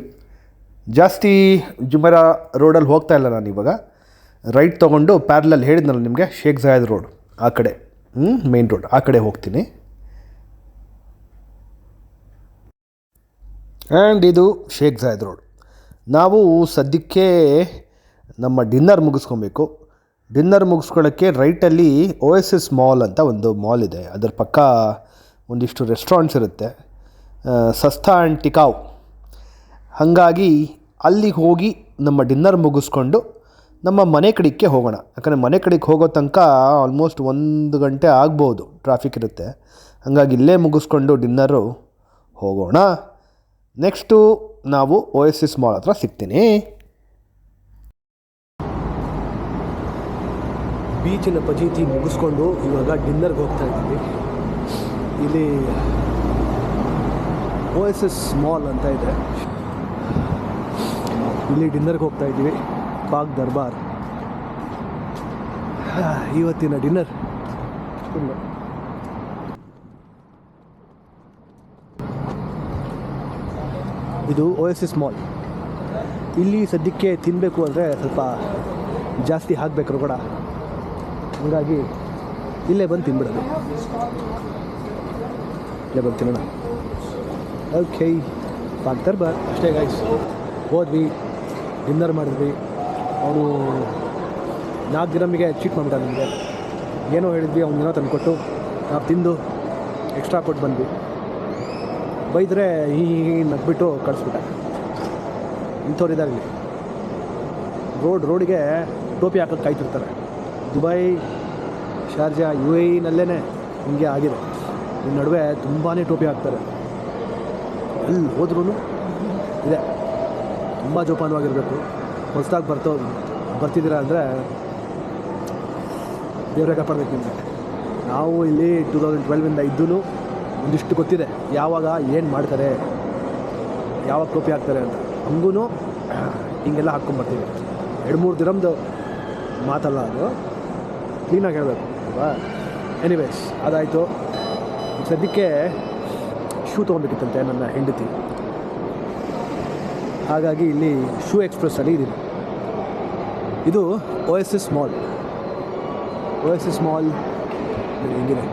ಜಾಸ್ತಿ ಜುಮೇರಾ ರೋಡಲ್ಲಿ ಹೋಗ್ತಾ ಇಲ್ಲ ನಾನು ಇವಾಗ. ರೈಟ್ ತೊಗೊಂಡು ಪ್ಯಾರಲಲ್ ಹೇಳಿದ್ನಲ್ಲ ನಿಮಗೆ, ಶೇಖ್ ಜಾಯದ್ ರೋಡ್ ಆ ಕಡೆ, ಮೇನ್ ರೋಡ್ ಆ ಕಡೆ ಹೋಗ್ತೀನಿ. ಆ್ಯಂಡ್ ಇದು ಶೇಖ್ ಜಾಯದ್ ರೋಡ್. ನಾವು ಸದ್ಯಕ್ಕೆ ನಮ್ಮ ಡಿನ್ನರ್ ಮುಗಿಸ್ಕೊಬೇಕು. ಡಿನ್ನರ್ ಮುಗಿಸ್ಕೊಳ್ಳೋಕ್ಕೆ ರೈಟಲ್ಲಿ OSS ಮಾಲ್ ಅಂತ ಒಂದು ಮಾಲ್ ಇದೆ, ಅದರ ಪಕ್ಕ ಒಂದಿಷ್ಟು ರೆಸ್ಟೋರೆಂಟ್ಸ್ ಇರುತ್ತೆ, ಸಸ್ತಾ ಆ್ಯಂಡ್ ಟಿಕಾವ್. ಹಾಗಾಗಿ ಅಲ್ಲಿಗೆ ಹೋಗಿ ನಮ್ಮ ಡಿನ್ನರ್ ಮುಗಿಸ್ಕೊಂಡು ನಮ್ಮ ಮನೆ ಕಡೆಗೆ ಹೋಗೋಣ. ಯಾಕಂದರೆ ಮನೆ ಕಡೆಗೆ ಹೋಗೋ ತನಕ ಆಲ್ಮೋಸ್ಟ್ 1 ಗಂಟೆ ಆಗ್ಬೋದು, ಟ್ರಾಫಿಕ್ ಇರುತ್ತೆ. ಹಾಗಾಗಿ ಇಲ್ಲೇ ಮುಗಿಸ್ಕೊಂಡು ಡಿನ್ನರು ಹೋಗೋಣ. ನೆಕ್ಸ್ಟು ನಾವು OSS ಮಾಲ್ ಹತ್ರ ಸಿಗ್ತೀನಿ. ಬೀಚಿನ ಪಜೀತಿ ಮುಗಿಸ್ಕೊಂಡು ಇವಾಗ ಡಿನ್ನರ್ಗೆ ಹೋಗ್ತಾ ಇದ್ದೀವಿ. ಇಲ್ಲಿ OSS ಮಾಲ್ ಅಂತ ಇದೆ, ಇಲ್ಲಿ ಡಿನ್ನರ್ಗೆ ಹೋಗ್ತಾ ಇದ್ದೀವಿ. ಬಾಗ್ ದರ್ಬಾರ್ ಇವತ್ತಿನ ಡಿನ್ನರ್. ಇದು OSS ಮಾಲ್. ಇಲ್ಲಿ ಸದ್ಯಕ್ಕೆ ತಿನ್ನಬೇಕು ಅಂದರೆ ಸ್ವಲ್ಪ ಜಾಸ್ತಿ ಹಾಕಬೇಕು ರೋಗಡ, ಹಾಗಾಗಿ ಇಲ್ಲೇ ಬಂದು ತಿನ್ಬಿಡೋದು. ಇಲ್ಲೇ ಬಂದು ತಿನ್ನೋಣ. ಓಕೆ, ಬಾಗ್ ದರ್ಬಾರ್ ಅಷ್ಟೇ ಗೈಸ್. ಹೋದ್ವಿ, ಡಿನ್ನರ್ ಮಾಡಿದ್ವಿ. ಅವನು 4 ದಿನಮಿಗೆ ಚೀಟ್ ಮಾಡಿಬಿಟ್ಟ ನಮಗೆ. ಏನೋ ಹೇಳಿದ್ವಿ, ಅವ್ನು ಏನೋ ತಂದುಕೊಟ್ಟು ನಾವು ತಿಂದು ಎಕ್ಸ್ಟ್ರಾ ಕೊಟ್ಟು ಬಂದ್ವಿ. ಬೈದರೆ ಈ ನಗ್ಬಿಟ್ಟು ಕಳಿಸ್ಬಿಟ್ಟೆ. ಇಂಥವ್ರಿದ್ದಾರೆ ಇಲ್ಲಿ. ರೋಡಿಗೆ ಟೋಪಿ ಹಾಕೋಕ್ಕೆ ಕಾಯ್ತಿರ್ತಾರೆ. ದುಬೈ, ಶಾರ್ಜಾ, UAE ನಲ್ಲೇ ಹಿಂಗೆ ಆಗಿದೆ. ಈ ನಡುವೆ ತುಂಬಾ ಟೋಪಿ ಹಾಕ್ತಾರೆ, ಅಲ್ಲಿ ಹೋದ್ರೂ ಇದೆ. ತುಂಬ ಜೋಪಾನವಾಗಿರಬೇಕು. ಹೊಸದಾಗಿ ಬರ್ತಿದ್ದೀರಾ ಅಂದರೆ ದೇವರೇ ಕಾಪಾಡಬೇಕು ನಿಮಗೆ. ನಾವು ಇಲ್ಲಿ 2012 ಇದ್ದೂ ಒಂದಿಷ್ಟು ಗೊತ್ತಿದೆ ಯಾವಾಗ ಏನು ಮಾಡ್ತಾರೆ, ಯಾವಾಗ ಟೋಪಿ ಹಾಕ್ತಾರೆ ಅಂತ. ಹಂಗೂ ಹಿಂಗೆಲ್ಲ ಹಾಕ್ಕೊಂಬರ್ತೀವಿ. 2-3 ದಿನಮ್ದು ಮಾತಲ್ಲ ಅದು, ಕ್ಲೀನಾಗಿ ಹೇಳಬೇಕು ಅಲ್ವಾ. ಎನಿವೇಸ್ ಅದಾಯಿತು. ಸದ್ಯಕ್ಕೆ ಶೂ ತೊಗೊಬೇಕಿತ್ತಂತೆ ನನ್ನ ಹೆಂಡತಿ, ಹಾಗಾಗಿ ಇಲ್ಲಿ ಶೂ ಎಕ್ಸ್ಪ್ರೆಸ್ಸಲ್ಲಿ ಇದ್ದೀನಿ. ಇದು OSS ಮಾಲ್. ಹೆಂಗಿದೆ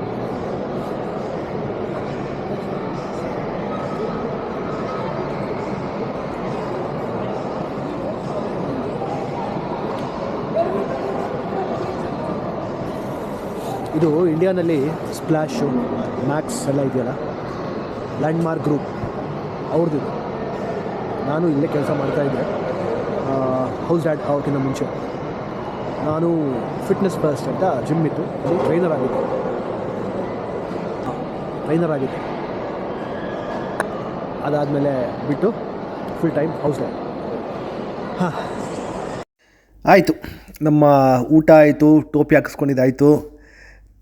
ಇದು. ಇಂಡಿಯಾನಲ್ಲಿ ಸ್ಪ್ಲಾಶು, ಮ್ಯಾಕ್ಸ್ ಎಲ್ಲ ಇದೆಯಲ್ಲ, ಲ್ಯಾಂಡ್ಮಾರ್ಕ್ ಗ್ರೂಪ್ ಅವ್ರದ್ದು. ನಾನು ಇಲ್ಲೇ ಕೆಲಸ ಮಾಡ್ತಾಯಿದ್ದೆ ಹೌಸ್ ಡ್ಯಾಡ್ ಅವ್ರಿಗಿಂತ ಮುಂಚೆ. ನಾನು ಫಿಟ್ನೆಸ್ ಫಸ್ಟ್ ಅಂತ ಜಿಮ್ ಇತ್ತು, ಅಲ್ಲಿ ಟ್ರೈನರ್ ಆಗಿದ್ದೆ. ಅದಾದಮೇಲೆ ಬಿಟ್ಟು ಫುಲ್ ಟೈಮ್ ಹೌಸ್ ಡ್ಯಾಡ್. ಆಯಿತು, ನಮ್ಮ ಊಟ ಆಯಿತು, ಟೋಪಿ ಹಾಕಿಸ್ಕೊಂಡಿದ್ದಾಯಿತು,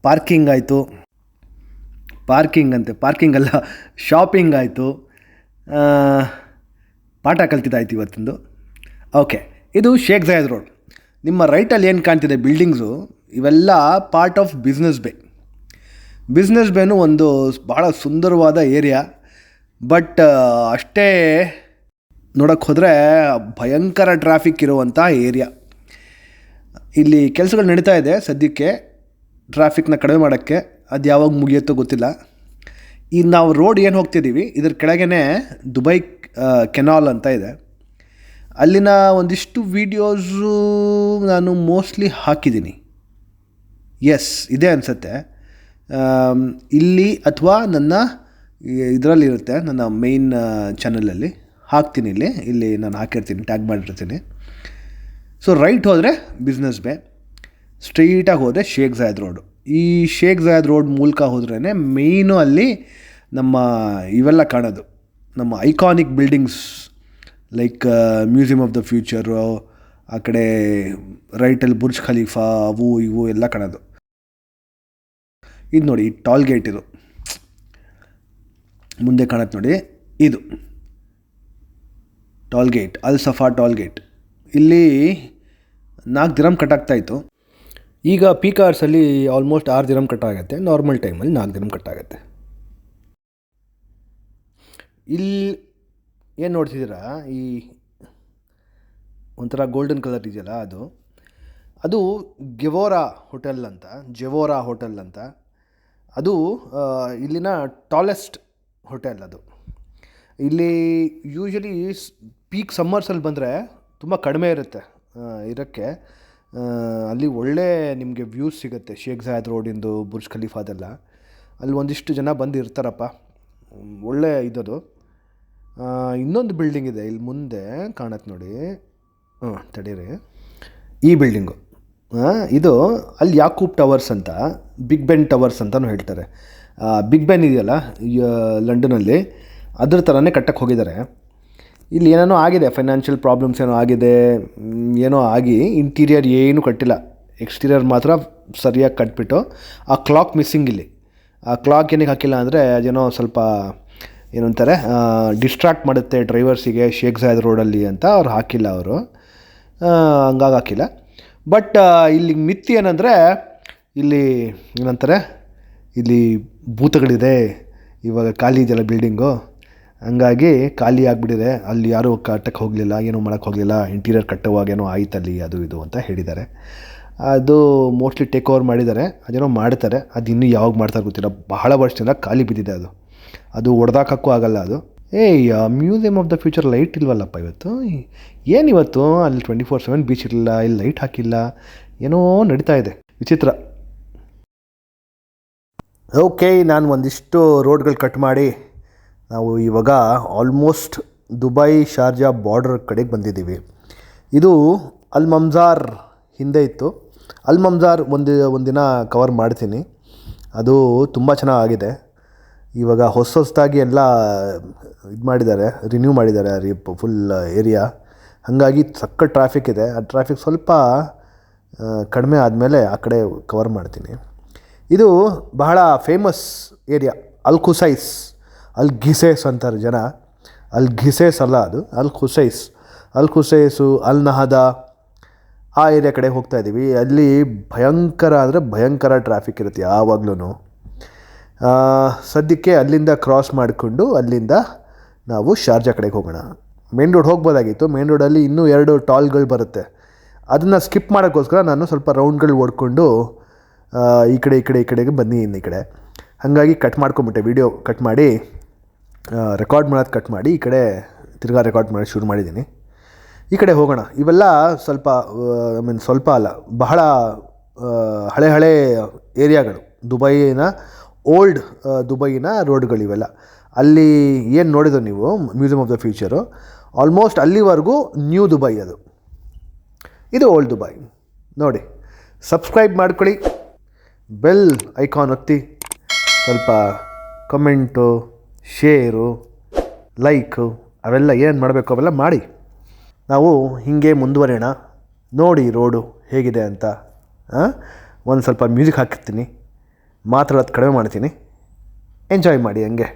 ಪಾರ್ಕಿಂಗ್ ಆಯಿತು. ಪಾರ್ಕಿಂಗ್ ಅಲ್ಲ, ಶಾಪಿಂಗ್ ಆಯಿತು, ಪಾಠ ಕಲ್ತಿದ್ದಾಯ್ತು ಇವತ್ತೊಂದು. ಓಕೆ, ಇದು ಶೇಖ್ ಝಾಯದ್ ರೋಡ್. ನಿಮ್ಮ ರೈಟಲ್ಲಿ ಏನು ಕಾಣ್ತಿದೆ ಬಿಲ್ಡಿಂಗ್ಸು, ಇವೆಲ್ಲ ಪಾರ್ಟ್ ಆಫ್ ಬಿಸ್ನೆಸ್ ಬೇನು ಒಂದು ಭಾಳ ಸುಂದರವಾದ ಏರಿಯಾ. ಬಟ್ ಅಷ್ಟೇ ನೋಡೋಕ್ಕೆ ಹೋದರೆ ಭಯಂಕರ ಟ್ರಾಫಿಕ್ ಇರುವಂಥ ಏರಿಯಾ. ಇಲ್ಲಿ ಕೆಲಸಗಳು ನಡೀತಾ ಇದೆ ಸದ್ಯಕ್ಕೆ ಟ್ರಾಫಿಕ್ನ ಕಡಿಮೆ ಮಾಡೋಕ್ಕೆ. ಅದು ಯಾವಾಗ ಮುಗಿಯುತ್ತೋ ಗೊತ್ತಿಲ್ಲ. ಈ ನಾವು ರೋಡ್ ಏನು ಹೋಗ್ತಿದ್ದೀವಿ ಇದ್ರ ಕೆಳಗೇ ದುಬೈ ಕೆನಾಲ್ ಅಂತ ಇದೆ. ಅಲ್ಲಿನ ಒಂದಿಷ್ಟು ವೀಡಿಯೋಸು ನಾನು ಮೋಸ್ಟ್ಲಿ ಹಾಕಿದ್ದೀನಿ. ಎಸ್, ಇದೆ ಅನಿಸುತ್ತೆ. ಇಲ್ಲಿ ಅಥವಾ ನನ್ನ ಇದರಲ್ಲಿರುತ್ತೆ, ನನ್ನ ಮೇಯ್ನ್ ಚಾನಲಲ್ಲಿ ಹಾಕ್ತೀನಿ. ಇಲ್ಲಿ ನಾನು ಹಾಕಿರ್ತೀನಿ, ಟ್ಯಾಗ್ ಮಾಡಿರ್ತೀನಿ. ಸೊ ರೈಟ್ ಹೋದರೆ ಬಿಸ್ನೆಸ್ ಬೇ, ಸ್ಟ್ರೈಟಾಗಿ ಹೋದರೆ ಶೇಖ್ ಝಾಯದ್ ರೋಡು. ಈ ಶೇಖ್ ಝಾಯದ್ ರೋಡ್ ಮೂಲಕ ಹೋದ್ರೇ ಮೇಯ್ನು ಅಲ್ಲಿ ನಮ್ಮ ಇವೆಲ್ಲ ಕಾಣೋದು, ನಮ್ಮ iconic buildings like museum of the future, ಆ ಕಡೆ ರೈಟಲ್ಲಿ ಬುರ್ಜ್ ಖಲೀಫಾ, ಅವು ಇವು ಎಲ್ಲ ಕಾಣೋದು. ಇದು ನೋಡಿ, ಟಾಲ್ ಗೇಟ್, ಇದು ಮುಂದೆ ಕಾಣುತ್ತೆ ನೋಡಿ, ಇದು ಟಾಲ್ ಗೇಟ್, ಅಲ್ ಸಫಾ ಟಾಲ್ ಗೇಟ್. ಇಲ್ಲಿ 4 ದಿರಮ್ ಕಟ್ಟಾಗ್ತಾಯಿತ್ತು. ಈಗ ಪೀಕ್ ಅವರ್ಸಲ್ಲಿ ಆಲ್ಮೋಸ್ಟ್ 6 ದಿರಮ್ ಕಟ್ಟಾಗುತ್ತೆ. ನಾರ್ಮಲ್ ಟೈಮಲ್ಲಿ 4 ದಿರಮ್ ಕಟ್ಟಾಗುತ್ತೆ. ಇಲ್ಲಿ ಏನು ನೋಡ್ತಿದ್ದೀರಾ, ಈ ಒಂಥರ ಗೋಲ್ಡನ್ ಕಲರ್ ಇದೆಯಲ್ಲ, ಅದು ಜೆವೋರಾ ಹೋಟೆಲ್ ಅಂತ. ಅದು ಇಲ್ಲಿನ ಟಾಲೆಸ್ಟ್ ಹೋಟೆಲ್. ಅದು ಇಲ್ಲಿ ಯೂಶಲಿ ಪೀಕ್ ಸಮ್ಮರ್ಸಲ್ಲಿ ಬಂದರೆ ತುಂಬ ಕಡಿಮೆ ಇರುತ್ತೆ ಇರೋಕ್ಕೆ. ಅಲ್ಲಿ ಒಳ್ಳೆ ನಿಮಗೆ ವ್ಯೂಸ್ ಸಿಗುತ್ತೆ, ಶೇಖ್ ಝಾಯದ್ ರೋಡಿಂದು, ಬುರ್ಜ್ ಖಲೀಫಾದೆಲ್ಲ. ಅಲ್ಲಿ ಒಂದಿಷ್ಟು ಜನ ಬಂದು ಇರ್ತಾರಪ್ಪ, ಒಳ್ಳೆ ಇದದು. ಇನ್ನೊಂದು ಬಿಲ್ಡಿಂಗ್ ಇದೆ ಇಲ್ಲಿ ಮುಂದೆ ಕಾಣುತ್ತೆ ನೋಡಿ, ತಡೀರಿ, ಈ ಬಿಲ್ಡಿಂಗು ಇದು ಅಲ್ಲಿ ಯಾಕೂಬ್ ಟವರ್ಸ್ ಅಂತ, ಬಿಗ್ ಬೆನ್ ಟವರ್ಸ್ ಅಂತಲೂ ಹೇಳ್ತಾರೆ. ಬಿಗ್ ಬೆನ್ ಇದೆಯಲ್ಲ ಲಂಡನಲ್ಲಿ, ಅದ್ರ ಥರನೇ ಕಟ್ಟಕ್ಕೆ ಹೋಗಿದ್ದಾರೆ. ಇಲ್ಲಿ ಏನೇನೋ ಆಗಿದೆ, ಫೈನಾನ್ಷಿಯಲ್ ಪ್ರಾಬ್ಲಮ್ಸ್ ಏನೋ ಆಗಿದೆ, ಏನೋ ಆಗಿ ಇಂಟೀರಿಯರ್ ಏನೂ ಕಟ್ಟಿಲ್ಲ, ಎಕ್ಸ್ಟೀರಿಯರ್ ಮಾತ್ರ ಸರಿಯಾಗಿ ಕಟ್ಬಿಟ್ಟು. ಆ ಕ್ಲಾಕ್ ಮಿಸ್ಸಿಂಗ್ ಇಲ್ಲಿ. ಆ ಕ್ಲಾಕ್ ಏನಕ್ಕೆ ಹಾಕಿಲ್ಲ ಅಂದರೆ ಅದೇನೋ ಸ್ವಲ್ಪ ಏನಂತಾರೆ, ಡಿಸ್ಟ್ರಾಕ್ಟ್ ಮಾಡುತ್ತೆ ಡ್ರೈವರ್ಸಿಗೆ ಶೇಖ್ ಝಾಯದ್ ರೋಡಲ್ಲಿ ಅಂತ ಅವ್ರು ಹಾಕಿಲ್ಲ, ಹಂಗಾಗಿ ಹಾಕಿಲ್ಲ. ಬಟ್ ಇಲ್ಲಿ ಮಿತ್ತಿ ಏನಂದರೆ, ಇಲ್ಲಿ ಏನಂತಾರೆ, ಇಲ್ಲಿ ಭೂತಗಳಿದೆ, ಇವಾಗ ಖಾಲಿ ಇದೆಯಲ್ಲ ಬಿಲ್ಡಿಂಗು, ಹಂಗಾಗಿ ಖಾಲಿ ಆಗಿಬಿಟ್ಟಿದೆ. ಅಲ್ಲಿ ಯಾರೂ ಕಟ್ಟಕ್ಕೆ ಹೋಗಲಿಲ್ಲ, ಏನೂ ಮಾಡೋಕ್ಕೆ ಹೋಗಲಿಲ್ಲ, ಇಂಟೀರಿಯರ್ ಕಟ್ಟುವಾಗೇನೋ ಆಯ್ತಲ್ಲಿ, ಅದು ಇದು ಅಂತ ಹೇಳಿದ್ದಾರೆ. ಅದು ಮೋಸ್ಟ್ಲಿ ಟೇಕ್ ಓವರ್ ಮಾಡಿದ್ದಾರೆ, ಅದೇನೋ ಮಾಡ್ತಾರೆ. ಅದು ಇನ್ನೂ ಯಾವಾಗ ಮಾಡ್ತಾರೆ ಗೊತ್ತಿಲ್ಲ, ಬಹಳ ವರ್ಷದಿಂದ ಖಾಲಿ ಬಿದ್ದಿದೆ ಅದು ಹೊಡೆದಾಕಕ್ಕೂ ಆಗಲ್ಲ. ಅದು museum of the future light ಇಲ್ವಲ್ಲಪ್ಪ ಇವತ್ತು, ಏನಿವತ್ತು ಅಲ್ಲಿ 24/7 ಬೀಚ್ ಇರಲಿಲ್ಲ, ಇಲ್ಲಿ ಲೈಟ್ ಹಾಕಿಲ್ಲ, ಏನೋ ನಡೀತಾ ಇದೆ ವಿಚಿತ್ರ. ಓಕೆ, ನಾನು ಒಂದಿಷ್ಟು ರೋಡ್ಗಳು ಕಟ್ ಮಾಡಿ ನಾವು ಇವಾಗ ಆಲ್ಮೋಸ್ಟ್ ದುಬೈ ಶಾರ್ಜಾ ಬಾರ್ಡರ್ ಕಡೆಗೆ ಬಂದಿದ್ದೀವಿ. ಇದು ಅಲ್ ಮಮ್ಜಾರ್ ಹಿಂದೆ ಇತ್ತು. ಅಲ್ ಮಮ್ಜಾರ್ ಒಂದಿನ ಕವರ್ ಮಾಡ್ತೀನಿ. ಅದು ತುಂಬ ಚೆನ್ನಾಗಿದೆ. ಇವಾಗ ಹೊಸದಾಗಿ ಎಲ್ಲ ಇದು ಮಾಡಿದ್ದಾರೆ, ರಿನ್ಯೂ ಮಾಡಿದ್ದಾರೆ ಫುಲ್ ಏರಿಯಾ. ಹಾಗಾಗಿ ಸಕ್ಕ ಟ್ರಾಫಿಕ್ ಇದೆ. ಆ ಟ್ರಾಫಿಕ್ ಸ್ವಲ್ಪ ಕಡಿಮೆ ಆದಮೇಲೆ ಆ ಕಡೆ ಕವರ್ ಮಾಡ್ತೀನಿ. ಇದು ಬಹಳ ಫೇಮಸ್ ಏರಿಯಾ, ಅಲ್ ಖುಸೈಸ್, ಅಲ್ ಘಿಸೇಸ್ ಅಂತಾರೆ ಜನ. ಅಲ್ ಘಿಸೇಸ್ ಅಲ್ಲ, ಅದು ಅಲ್ ಖುಸೈಸ್. ಅಲ್ ಖುಸೈಸು, ಅಲ್ ನಹದ, ಆ ಏರಿಯಾ ಕಡೆ ಹೋಗ್ತಾ ಇದ್ದೀವಿ. ಅಲ್ಲಿ ಭಯಂಕರ ಅಂದರೆ ಭಯಂಕರ ಟ್ರಾಫಿಕ್ ಇರುತ್ತೆ ಯಾವಾಗಲೂ. ಸದ್ಯಕ್ಕೆ ಅಲ್ಲಿಂದ ಕ್ರಾಸ್ ಮಾಡಿಕೊಂಡು ಅಲ್ಲಿಂದ ನಾವು ಶಾರ್ಜಾ ಕಡೆಗೆ ಹೋಗೋಣ. Main road ಹೋಗ್ಬೋದಾಗಿತ್ತು. ಮೇನ್ ರೋಡಲ್ಲಿ ಇನ್ನೂ 2 ಟಾಲ್ಗಳು ಬರುತ್ತೆ. ಅದನ್ನು ಸ್ಕಿಪ್ ಮಾಡೋಕ್ಕೋಸ್ಕರ ನಾನು ಸ್ವಲ್ಪ ರೌಂಡ್ಗಳು ಓಡಿಕೊಂಡು ಈ ಕಡೆಗೆ ಬಂದಿದ್ದೀನಿ ಈ ಕಡೆ. ಹಾಗಾಗಿ ಕಟ್ ಮಾಡ್ಕೊಂಬಿಟ್ಟೆ, ವೀಡಿಯೋ ಕಟ್ ಮಾಡಿ, ರೆಕಾರ್ಡ್ ಮಾಡೋದು ಕಟ್ ಮಾಡಿ ಈ ಕಡೆ ತಿರ್ಗಾ ರೆಕಾರ್ಡ್ ಮಾಡೋದು ಶುರು ಮಾಡಿದ್ದೀನಿ. ಈ ಕಡೆ ಹೋಗೋಣ. ಇವೆಲ್ಲ ಸ್ವಲ್ಪ ಸ್ವಲ್ಪ ಅಲ್ಲ, ಬಹಳ ಹಳೆ ಏರಿಯಾಗಳು. ದುಬೈನ ಓಲ್ಡ್ ದುಬೈನ ರೋಡ್ಗಳಿವೆಲ್ಲ. ಅಲ್ಲಿ ಏನು ನೋಡಿದ್ರು ನೀವು museum of the future, almost ಅಲ್ಲಿವರೆಗೂ ನ್ಯೂ ದುಬೈ ಅದು. ಇದು ಓಲ್ಡ್ ದುಬೈ. ನೋಡಿ, ಸಬ್ಸ್ಕ್ರೈಬ್ ಮಾಡ್ಕೊಳ್ಳಿ, ಬೆಲ್ ಐಕಾನ್ ಒತ್ತಿ, ಸ್ವಲ್ಪ ಕಮೆಂಟು, ಶೇರು, ಲೈಕು ಅವೆಲ್ಲ ಏನು ಮಾಡಬೇಕು ಅವೆಲ್ಲ ಮಾಡಿ. ನಾವು ಹೀಗೆ ಮುಂದುವರೆಯೋಣ. ನೋಡಿ ರೋಡು ಹೇಗಿದೆ ಅಂತ. ಒಂದು ಸ್ವಲ್ಪ ಮ್ಯೂಸಿಕ್ ಹಾಕಿರ್ತೀನಿ, ಮಾತಾಡೋದು ಕಡಿಮೆ ಮಾಡ್ತೀನಿ, ಎಂಜಾಯ್ ಮಾಡಿ ಹಂಗೆ.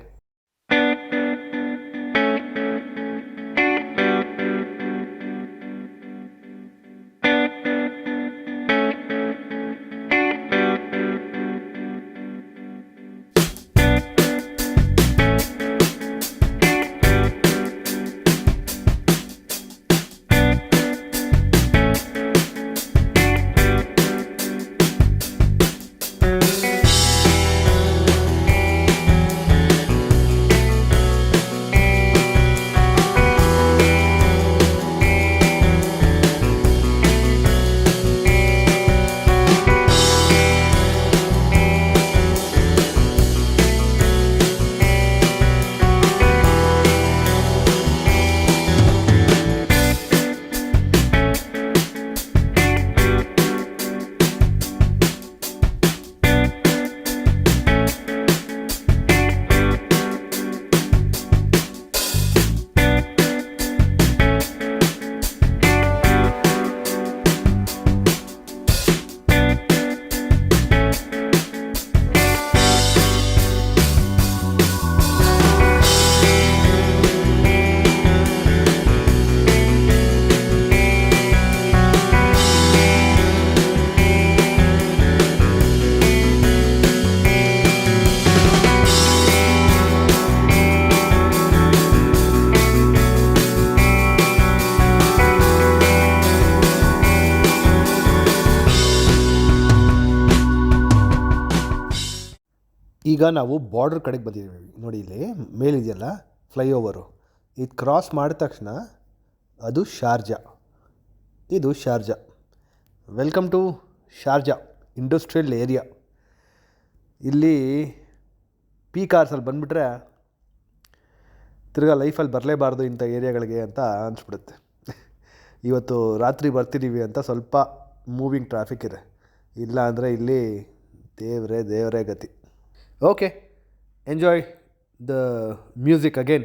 ಈಗ ನಾವು ಬಾರ್ಡ್ರ್ ಕಡೆಗೆ ಬಂದಿದ್ದೀವಿ. ನೋಡಿ ಇಲ್ಲಿ ಮೇಲಿದೆಯಲ್ಲ ಫ್ಲೈಓವರು, ಇದು ಕ್ರಾಸ್ ಮಾಡಿದ ತಕ್ಷಣ ಅದು ಶಾರ್ಜಾ. ಇದು Sharjah. Welcome to Sharjah industrial area. ಇಲ್ಲಿ ಪೀಕ್ ಅವರ್ಸಲ್ಲಿ ಬಂದುಬಿಟ್ರೆ ತಿರ್ಗಾ ಲೈಫಲ್ಲಿ ಬರಲೇಬಾರ್ದು ಇಂಥ ಏರಿಯಾಗಳಿಗೆ ಅಂತ ಅನಿಸ್ಬಿಡುತ್ತೆ. ಇವತ್ತು ರಾತ್ರಿ ಬರ್ತಿದ್ದೀವಿ ಅಂತ ಸ್ವಲ್ಪ ಮೂವಿಂಗ್ ಟ್ರಾಫಿಕ್ ಇದೆ, ಇಲ್ಲ ಅಂದರೆ ಇಲ್ಲಿ ದೇವರೇ ಗತಿ. Okay, enjoy the music again.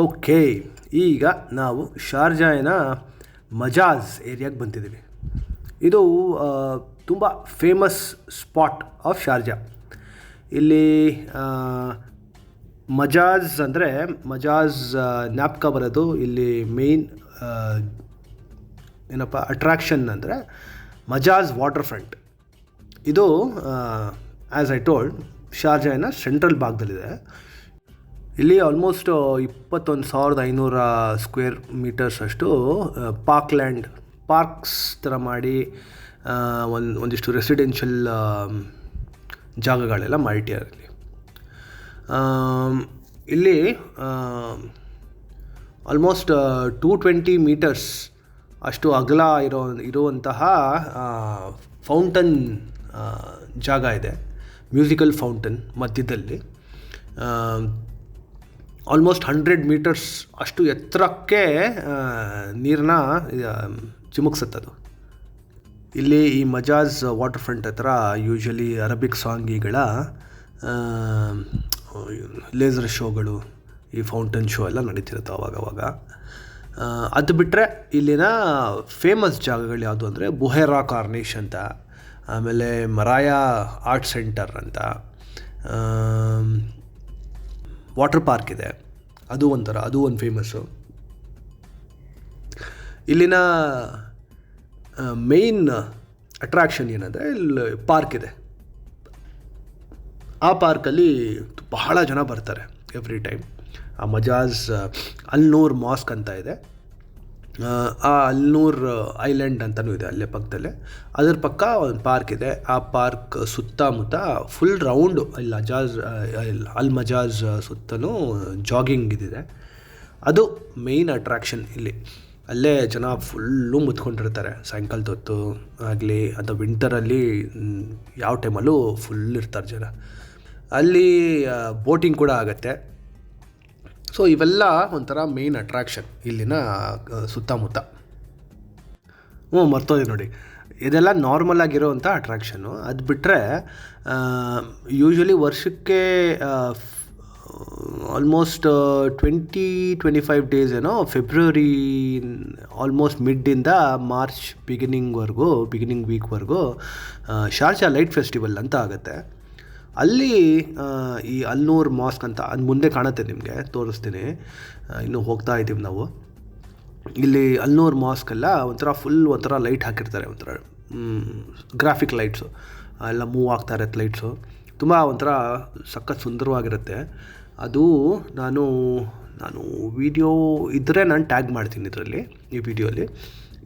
Okay, ಈಗ ನಾವು ಶಾರ್ಜಾಯಿನ ಮಜಾಜ್ ಏರಿಯಾಗೆ ಬಂದಿದ್ದೀವಿ. ಇದು ತುಂಬ ಫೇಮಸ್ ಸ್ಪಾಟ್ ಆಫ್ ಶಾರ್ಜಾ. ಇಲ್ಲಿ ಮಜಾಜ್ ಅಂದರೆ ಮಜಾಜ್ ಜ್ಞಾಪಕ ಬರೋದು ಇಲ್ಲಿ ಮೇಯ್ನ್ ಏನಪ್ಪ ಅಟ್ರಾಕ್ಷನ್ ಅಂದರೆ ಮಜಾಜ್ ವಾಟರ್ ಫ್ರಂಟ್. ಇದು ಆ್ಯಸ್ ಐ ಟೋಲ್ಡ್ ಶಾರ್ಜಾಯಿನ ಸೆಂಟ್ರಲ್ ಭಾಗದಲ್ಲಿದೆ. ಇಲ್ಲಿ ಆಲ್ಮೋಸ್ಟ್ 21,500 ಸ್ಕ್ವೇರ್ ಮೀಟರ್ಸ್ ಅಷ್ಟು ಪಾರ್ಕ್ಸ್ ಥರ ಮಾಡಿ ಒಂದಿಷ್ಟು ರೆಸಿಡೆನ್ಷಿಯಲ್ ಜಾಗಗಳೆಲ್ಲ ಮಾಡಿಟ್ಟಿದ್ದಾರೆ. ಇಲ್ಲಿ ಆಲ್ಮೋಸ್ಟ್ 220 ಮೀಟರ್ಸ್ ಅಷ್ಟು ಅಗಲ ಇರುವಂತಹ ಫೌಂಟನ್ ಜಾಗ ಇದೆ, ಮ್ಯೂಸಿಕಲ್ ಫೌಂಟನ್ ಮಧ್ಯದಲ್ಲಿ. ಆಲ್ಮೋಸ್ಟ್ 100 ಮೀಟರ್ಸ್ ಅಷ್ಟು ಎತ್ತರಕ್ಕೆ ನೀರನ್ನ ಚಿಮುಕ್ಸುತ್ತದು. ಇಲ್ಲಿ ಈ ಮಜಾಜ್ ವಾಟರ್ ಫ್ರಂಟ್ ಹತ್ರ ಯೂಶ್ವಲಿ ಅರಬಿಕ್ ಸಾಂಗಿಗಳ ಲೇಸರ್ ಶೋಗಳು, ಈ ಫೌಂಟನ್ ಶೋ ಎಲ್ಲ ನಡೀತಿರುತ್ತೆ ಅವಾಗವಾಗ. ಅದು ಬಿಟ್ಟರೆ ಇಲ್ಲಿನ ಫೇಮಸ್ ಜಾಗಗಳು ಯಾವುದು ಅಂದರೆ ಬುಹೇರಾ ಕಾರ್ನಿಷ್ ಅಂತ, ಆಮೇಲೆ ಮರಾಯಾ ಆರ್ಟ್ ಸೆಂಟರ್ ಅಂತ, ವಾಟರ್ ಪಾರ್ಕ್ ಇದೆ, ಅದು ಒಂದು ಫೇಮಸ್ಸು. ಇಲ್ಲಿನ ಮೇಯ್ನ್ ಅಟ್ರಾಕ್ಷನ್ ಏನಂದರೆ ಇಲ್ಲಿ ಪಾರ್ಕ್ ಇದೆ. ಆ ಪಾರ್ಕಲ್ಲಿ ಬಹಳ ಜನ ಬರ್ತಾರೆ ಎವ್ರಿ ಟೈಮ್. ಆ ಮಜಾಜ್ ಅಲ್ನೂರ್ ಮಾಸ್ಕ್ ಅಂತ ಇದೆ, ಆ ಅಲ್ನೂರ್ ಐಲ್ಯಾಂಡ್ ಅಂತಲೂ ಇದೆ ಅಲ್ಲೇ ಪಕ್ಕದಲ್ಲೇ. ಅದ್ರ ಪಕ್ಕ ಒಂದು ಪಾರ್ಕ್ ಇದೆ. ಆ ಪಾರ್ಕ್ ಸುತ್ತಮುತ್ತ ಫುಲ್ ರೌಂಡು ಅಲ್ ಮಜಾಜ್ ಸುತ್ತಲೂ ಜಾಗಿಂಗ್ ಇದಿದೆ. ಅದು ಮೇಯ್ನ್ ಅಟ್ರಾಕ್ಷನ್ ಇಲ್ಲಿ. ಅಲ್ಲೇ ಜನ ಫುಲ್ಲು ಮುತ್ಕೊಂಡಿರ್ತಾರೆ ಸಾಯಂಕಾಲದ ಹೊತ್ತು ಆಗಲಿ, ಅಥವಾ ವಿಂಟರಲ್ಲಿ ಯಾವ ಟೈಮಲ್ಲೂ ಫುಲ್ ಇರ್ತಾರೆ ಜನ. ಅಲ್ಲಿ ಬೋಟಿಂಗ್ ಕೂಡ ಆಗುತ್ತೆ. ಸೊ ಇವೆಲ್ಲ ಒಂಥರ ಮೇಯ್ನ್ ಅಟ್ರಾಕ್ಷನ್ ಇಲ್ಲಿನ ಸುತ್ತಮುತ್ತ. ಮರ್ತೋದೆ ನೋಡಿ, ಇದೆಲ್ಲ ನಾರ್ಮಲ್ ಆಗಿರೋವಂಥ ಅಟ್ರಾಕ್ಷನ್ನು. ಅದು ಬಿಟ್ಟರೆ ಯೂಶ್ವಲಿ ವರ್ಷಕ್ಕೆ ಆಲ್ಮೋಸ್ಟ್ 20-25 ಡೇಸ್ ಏನೋ, ಫೆಬ್ರವರಿ ಆಲ್ಮೋಸ್ಟ್ ಮಿಡ್ಡಿಂದ ಮಾರ್ಚ್ ಬಿಗಿನಿಂಗ್ ವೀಕ್ವರೆಗೂ ಶಾರ್ಜಾ ಲೈಟ್ ಫೆಸ್ಟಿವಲ್ ಅಂತ ಆಗುತ್ತೆ. ಅಲ್ಲಿ ಈ ಅಲ್ನೂರ್ ಮಾಸ್ಕ್ ಅಂತ ಅದು ಮುಂದೆ ಕಾಣುತ್ತೆ, ನಿಮಗೆ ತೋರಿಸ್ತೀನಿ. ಇನ್ನೂ ಹೋಗ್ತಾ ಇದ್ದೀವಿ ನಾವು. ಇಲ್ಲಿ ಅಲ್ನೂರ್ ಮಾಸ್ಕ್ ಎಲ್ಲ ಒಂಥರ ಲೈಟ್ ಹಾಕಿರ್ತಾರೆ, ಒಂಥರ ಗ್ರಾಫಿಕ್ ಲೈಟ್ಸು ಎಲ್ಲ ಮೂವ್ ಆಗ್ತಾ ಇರುತ್ತೆ ಲೈಟ್ಸು. ತುಂಬ ಒಂಥರ ಸಖತ್ ಸುಂದರವಾಗಿರುತ್ತೆ ಅದು. ನಾನು ವಿಡಿಯೋ ಇದ್ದರೆ ನಾನು ಟ್ಯಾಗ್ ಮಾಡ್ತೀನಿ ಇದರಲ್ಲಿ, ಈ ವಿಡಿಯೋಲಿ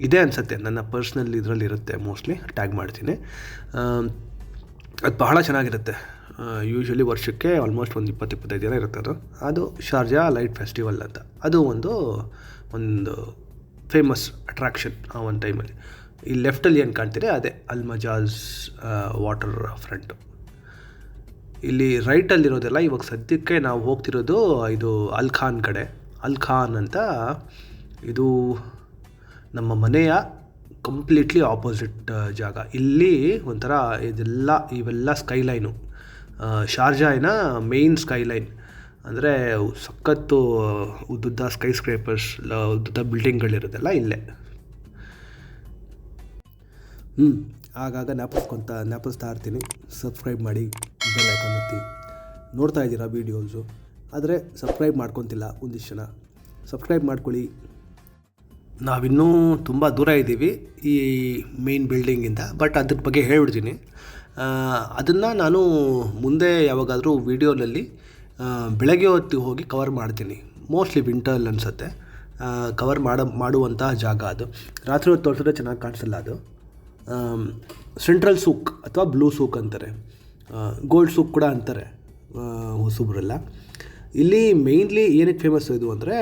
ಇದೆ ಅನಿಸುತ್ತೆ, ನನ್ನ ಪರ್ಸ್ನಲ್ ಇದರಲ್ಲಿ ಇರುತ್ತೆ, ಮೋಸ್ಟ್ಲಿ ಟ್ಯಾಗ್ ಮಾಡ್ತೀನಿ. ಅದು ಬಹಳ ಚೆನ್ನಾಗಿರುತ್ತೆ. ಯೂಶ್ವಲಿ ವರ್ಷಕ್ಕೆ ಆಲ್ಮೋಸ್ಟ್ ಒಂದು 20-25 ದಿನ ಇರುತ್ತೆ ಅದು ಶಾರ್ಜಾ ಲೈಟ್ ಫೆಸ್ಟಿವಲ್ ಅಂತ. ಅದು ಒಂದು ಫೇಮಸ್ ಅಟ್ರಾಕ್ಷನ್ ಆ ಒಂದು ಟೈಮಲ್ಲಿ. ಈ ಲೆಫ್ಟಲ್ಲಿ ಏನು ಕಾಣ್ತೀರಿ ಅದೇ ಅಲ್ ಮಜಾಜ್ ವಾಟರ್ ಫ್ರಂಟು. ಇಲ್ಲಿ ರೈಟಲ್ಲಿರೋದೆಲ್ಲ ಇವಾಗ ಸದ್ಯಕ್ಕೆ ನಾವು ಹೋಗ್ತಿರೋದು ಇದು ಅಲ್ಖಾನ್ ಕಡೆ. ಅಲ್ಖಾನ್ ಅಂತ ಇದು ನಮ್ಮ ಮನೆಯ ಕಂಪ್ಲೀಟ್ಲಿ ಆಪೋಸಿಟ್ ಜಾಗ. ಇಲ್ಲಿ ಒಂಥರ ಇವೆಲ್ಲ ಸ್ಕೈಲೈನು, ಶಾರ್ಜಾಯಿನ ಮೇಯ್ನ್ ಸ್ಕೈಲೈನ್. ಅಂದರೆ ಸಖತ್ತು ಉದ್ದುದ್ದ ಸ್ಕೈ ಸ್ಕ್ರೇಪರ್ಸ್, ಉದ್ದುದ್ದ ಬಿಲ್ಡಿಂಗ್ಗಳಿರೋದೆಲ್ಲ ಇಲ್ಲೇ. ಆಗಾಗ ಜ್ಞಾಪಿಸ್ತಾ ಇರ್ತೀನಿ. ಸಬ್ಸ್ಕ್ರೈಬ್ ಮಾಡಿ, ಬೆಲ್ ಐಕಾನ್ ಒತ್ತಿ. ನೋಡ್ತಾ ಇದ್ದೀರಾ ವೀಡಿಯೋಸು, ಆದರೆ ಸಬ್ಸ್ಕ್ರೈಬ್ ಮಾಡ್ಕೊತಿಲ್ಲ. ಒಂದಿಷ್ಟು ಜನ ಸಬ್ಸ್ಕ್ರೈಬ್ ಮಾಡ್ಕೊಳ್ಳಿ. ನಾವಿನ್ನೂ ತುಂಬ ದೂರ ಇದ್ದೀವಿ ಈ ಮೇನ್ ಬಿಲ್ಡಿಂಗಿಂದ, ಬಟ್ ಅದ್ರ ಬಗ್ಗೆ ಹೇಳ್ಬಿಡ್ತೀನಿ. ಅದನ್ನು ನಾನು ಮುಂದೆ ಯಾವಾಗಾದರೂ ವೀಡಿಯೋನಲ್ಲಿ ಬೆಳಗ್ಗೆ ಹೊತ್ತು ಹೋಗಿ ಕವರ್ ಮಾಡ್ತೀನಿ. ಮೋಸ್ಟ್ಲಿ ವಿಂಟರಲ್ಲಿ ಅನಿಸುತ್ತೆ ಕವರ್ ಮಾಡುವಂತಹ ಜಾಗ ಅದು. ರಾತ್ರಿ ಹೊತ್ತು ತೋರಿಸಿದ್ರೆ ಚೆನ್ನಾಗಿ ಕಾಣಿಸಲ್ಲ ಅದು. ಸೆಂಟ್ರಲ್ ಸೂಕ್ ಅಥವಾ ಬ್ಲೂ ಸೂಕ್ ಅಂತಾರೆ, ಗೋಲ್ಡ್ ಸೂಕ್ ಕೂಡ ಅಂತಾರೆ ಹೊಸಬ್ರೆಲ್ಲ. ಇಲ್ಲಿ ಮೇಯ್ನ್ಲಿ ಏನಕ್ಕೆ ಫೇಮಸ್ ಇದು ಅಂದರೆ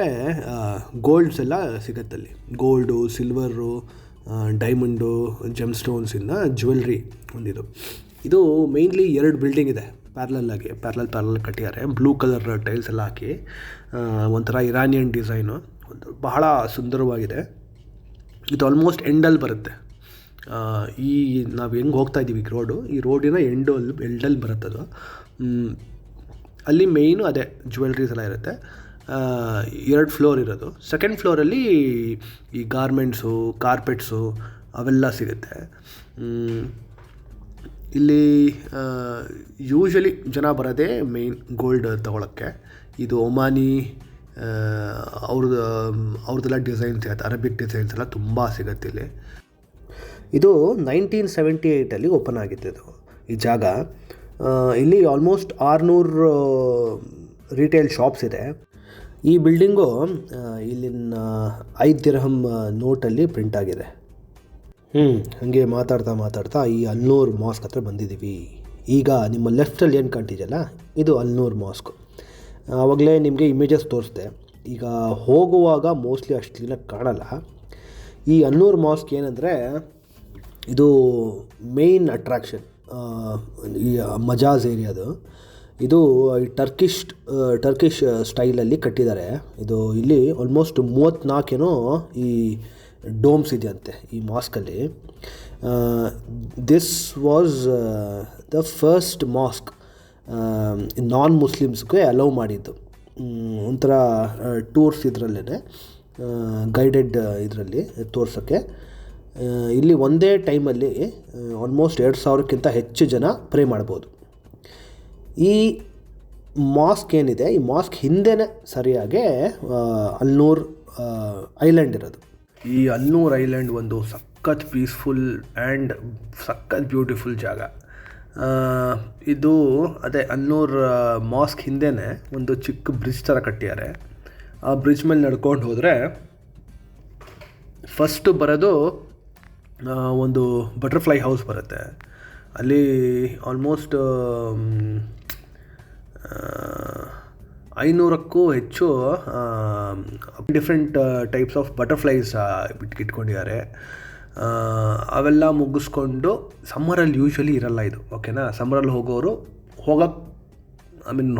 ಗೋಲ್ಡ್ಸ್ ಎಲ್ಲ ಸಿಗತ್ತಲ್ಲಿ. ಗೋಲ್ಡು, ಸಿಲ್ವರು, ಡೈಮಂಡು, ಜೆಮ್ ಸ್ಟೋನ್ಸಿಂದ ಜ್ಯುವೆಲ್ರಿ ಒಂದಿದು. ಇದು ಮೇಯ್ನ್ಲಿ 2 ಬಿಲ್ಡಿಂಗ್ ಇದೆ ಪ್ಯಾರಲಲ್ ಕಟ್ಟಿದ್ದಾರೆ. ಬ್ಲೂ ಕಲರ್ ಟೈಲ್ಸ್ ಎಲ್ಲ ಹಾಕಿ ಒಂಥರ ಇರಾನಿಯನ್ ಡಿಸೈನು, ಬಹಳ ಸುಂದರವಾಗಿದೆ. ಇದು ಆಲ್ಮೋಸ್ಟ್ ಎಂಡಲ್ಲಿ ಬರುತ್ತೆ. ಈ ನಾವು ಹೆಂಗೆ ಹೋಗ್ತಾ ಇದ್ದೀವಿ ಈ ರೋಡಿನ ಎಂಡಲ್ಲಿ ಬರುತ್ತದು. ಅಲ್ಲಿ ಮೇಯ್ನು ಅದೇ ಜ್ಯುವೆಲ್ರೀಸ್ ಎಲ್ಲ ಇರುತ್ತೆ. 2 ಫ್ಲೋರ್ ಇರೋದು. ಸೆಕೆಂಡ್ ಫ್ಲೋರಲ್ಲಿ ಈ ಗಾರ್ಮೆಂಟ್ಸು, ಕಾರ್ಪೆಟ್ಸು ಅವೆಲ್ಲ ಸಿಗುತ್ತೆ. ಇಲ್ಲಿ ಯೂಶ್ವಲಿ ಜನ ಬರೋದೇ ಮೇಯ್ನ್ ಗೋಲ್ಡ್ ತೊಗೊಳಕ್ಕೆ. ಇದು ಒಮಾನಿ ಅವ್ರದ್ದೆಲ್ಲ ಡಿಸೈನ್ಸ್ ಸಿಗುತ್ತೆ, ಅರಬಿಕ್ ಡಿಸೈನ್ಸ್ ಎಲ್ಲ ತುಂಬ ಸಿಗುತ್ತೆ ಇಲ್ಲಿ. ಇದು 1978 ಓಪನ್ ಆಗಿದ್ದು ಈ ಜಾಗ. ಇಲ್ಲಿ ಆಲ್ಮೋಸ್ಟ್ 600 ರಿಟೇಲ್ ಶಾಪ್ಸ್ ಇದೆ. ಈ ಬಿಲ್ಡಿಂಗು ಇಲ್ಲಿನ 5 ದಿರ್ಹಮ್ ನೋಟಲ್ಲಿ ಪ್ರಿಂಟ್ ಆಗಿದೆ. ಹಾಗೆ ಮಾತಾಡ್ತಾ ಈ ಅಲ್ನೂರ್ ಮಾಸ್ಕ್ ಹತ್ರ ಬಂದಿದ್ದೀವಿ. ಈಗ ನಿಮ್ಮ ಲೆಫ್ಟಲ್ಲಿ ಏನು ಕಾಣ್ತಿದೆಯಲ್ಲ, ಇದು ಅಲ್ನೂರ್ ಮಾಸ್ಕ್. ಆವಾಗಲೇ ನಿಮಗೆ ಇಮೇಜಸ್ ತೋರಿಸ್ದೆ. ಈಗ ಹೋಗುವಾಗ ಮೋಸ್ಟ್ಲಿ ಅಷ್ಟು ಕ್ಲೀನಾಗಿ ಕಾಣಲ್ಲ. ಈ ಅಲ್ನೂರ್ ಮಾಸ್ಕ್ ಏನಂದರೆ, ಇದು ಮೇಯ್ನ್ ಅಟ್ರಾಕ್ಷನ್ ಈ ಮಜಾಜ್ ಏರಿಯಾದು. ಇದು ಈ ಟರ್ಕಿಶ್ ಸ್ಟೈಲಲ್ಲಿ ಕಟ್ಟಿದ್ದಾರೆ. ಇದು ಇಲ್ಲಿ ಆಲ್ಮೋಸ್ಟ್ 34 ಈ ಡೋಮ್ಸ್ ಇದೆಯಂತೆ ಈ ಮಾಸ್ಕಲ್ಲಿ. This was the first mosque non ಮುಸ್ಲಿಮ್ಸ್ಗೆ ಅಲೌ ಮಾಡಿದ್ದು. ಒಂಥರ ಟೂರ್ಸ್ ಇದರಲ್ಲೇ ಗೈಡೆಡ್ ಇದರಲ್ಲಿ ತೋರ್ಸೋಕ್ಕೆ. ಇಲ್ಲಿ ಒಂದೇ ಟೈಮಲ್ಲಿ ಆಲ್ಮೋಸ್ಟ್ 2,000ಕ್ಕಿಂತ ಹೆಚ್ಚು ಜನ ಪ್ರೇ ಮಾಡ್ಬೋದು. ಈ ಮಾಸ್ಕ್ ಏನಿದೆ, ಈ ಮಾಸ್ಕ್ ಹಿಂದೆನೇ ಸರಿಯಾಗಿ ಅಲ್ನೂರ್ ಐಲ್ಯಾಂಡ್ ಇರೋದು. ಈ ಅಲ್ನೂರ್ ಐಲ್ಯಾಂಡ್ ಒಂದು ಸಖತ್ ಪೀಸ್ಫುಲ್ ಆ್ಯಂಡ್ ಸಖತ್ ಬ್ಯೂಟಿಫುಲ್ ಜಾಗ. ಇದು ಅದೇ ಅಲ್ನೂರ್ ಮಾಸ್ಕ್ ಹಿಂದೆನೇ ಒಂದು ಚಿಕ್ಕ ಬ್ರಿಡ್ಜ್ ಥರ ಕಟ್ಟಿದ್ದಾರೆ. ಆ ಬ್ರಿಡ್ಜ್ ಮೇಲೆ ನಡ್ಕೊಂಡು ಹೋದರೆ ಫಸ್ಟು ಬರೋದು ಒಂದು ಬಟರ್ಫ್ಲೈ ಹೌಸ್ ಬರುತ್ತೆ. ಅಲ್ಲಿ ಆಲ್ಮೋಸ್ಟ್ 500ಕ್ಕೂ ಹೆಚ್ಚು ಡಿಫ್ರೆಂಟ್ ಟೈಪ್ಸ್ ಆಫ್ ಬಟರ್ಫ್ಲೈಸ್ ಇಟ್ಕೊಂಡಿದ್ದಾರೆ. ಅವೆಲ್ಲ ಮುಗಿಸ್ಕೊಂಡು ಸಮ್ಮರಲ್ಲಿ ಯೂಶ್ವಲಿ ಇರಲ್ಲ ಇದು, ಓಕೆನಾ. ಸಮ್ಮರಲ್ಲಿ ಹೋಗೋರು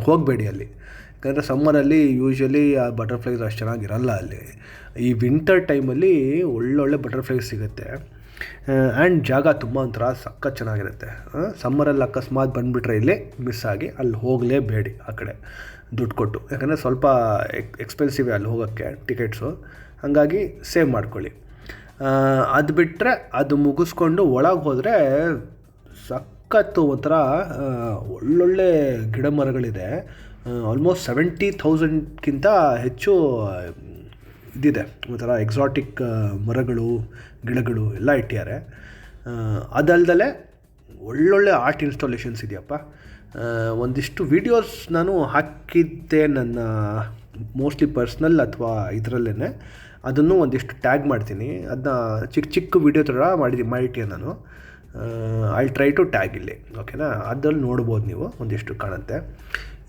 ಹೋಗಬೇಡಿ ಅಲ್ಲಿ, ಯಾಕಂದರೆ ಸಮ್ಮರಲ್ಲಿ ಯೂಶ್ವಲಿ ಆ ಬಟರ್ಫ್ಲೈಸ್ ಅಷ್ಟು ಚೆನ್ನಾಗಿರಲ್ಲ ಅಲ್ಲಿ. ಈ ವಿಂಟರ್ ಟೈಮಲ್ಲಿ ಒಳ್ಳೊಳ್ಳೆ ಬಟರ್ಫ್ಲೈಸ್ ಸಿಗುತ್ತೆ. ಆ್ಯಂಡ್ ಜಾಗ ತುಂಬ ಒಂಥರ ಸಖತ್ ಚೆನ್ನಾಗಿರುತ್ತೆ. ಸಮ್ಮರಲ್ಲಿ ಅಕಸ್ಮಾತ್ ಬಂದುಬಿಟ್ರೆ ಇಲ್ಲಿ ಮಿಸ್ ಆಗಿ ಅಲ್ಲಿ ಹೋಗಲೇಬೇಡಿ ಆ ಕಡೆ ದುಡ್ಡು ಕೊಟ್ಟು, ಯಾಕಂದರೆ ಸ್ವಲ್ಪ ಎಕ್ಸ್ಪೆನ್ಸಿವ್ ಅಲ್ಲಿ ಹೋಗೋಕ್ಕೆ ಟಿಕೆಟ್ಸು. ಹಾಗಾಗಿ ಸೇವ್ ಮಾಡ್ಕೊಳ್ಳಿ. ಅದು ಬಿಟ್ಟರೆ ಅದು ಮುಗಿಸ್ಕೊಂಡು ಒಳಗೆ ಹೋದರೆ ಸಖತ್ತು ಒಂಥರ ಒಳ್ಳೊಳ್ಳೆ ಗಿಡ ಮರಗಳಿದೆ. ಆಲ್ಮೋಸ್ಟ್ 70,000ಕ್ಕಿಂತ ಹೆಚ್ಚು ಇದಿದೆ, ಒಂಥರ ಎಕ್ಸಾಟಿಕ್ ಮರಗಳು, ಗಿಡಗಳು ಎಲ್ಲ ಇಟ್ಟಿದ್ದಾರೆ. ಅದಲ್ದಲೇ ಒಳ್ಳೊಳ್ಳೆ ಆರ್ಟ್ ಇನ್ಸ್ಟಾಲೇಷನ್ಸ್ ಇದೆಯಪ್ಪ. ಒಂದಿಷ್ಟು ವೀಡಿಯೋಸ್ ನಾನು ಹಾಕಿದ್ದೆ ನನ್ನ ಮೋಸ್ಟ್ಲಿ ಪರ್ಸ್ನಲ್ ಅಥವಾ ಇದರಲ್ಲೇ. ಅದನ್ನು ಒಂದಿಷ್ಟು ಟ್ಯಾಗ್ ಮಾಡ್ತೀನಿ. ಅದನ್ನ ಚಿಕ್ಕ ವೀಡಿಯೋ ಥರ ಮಾಡಿಟ್ಟೆ ನಾನು. ಐ ಟ್ರೈ ಟು ಟ್ಯಾಗ್ ಇಲ್ಲಿ, ಓಕೆನಾ. ಅದ್ರಲ್ಲಿ ನೋಡ್ಬೋದು ನೀವು, ಒಂದಿಷ್ಟು ಕಾಣುತ್ತೆ.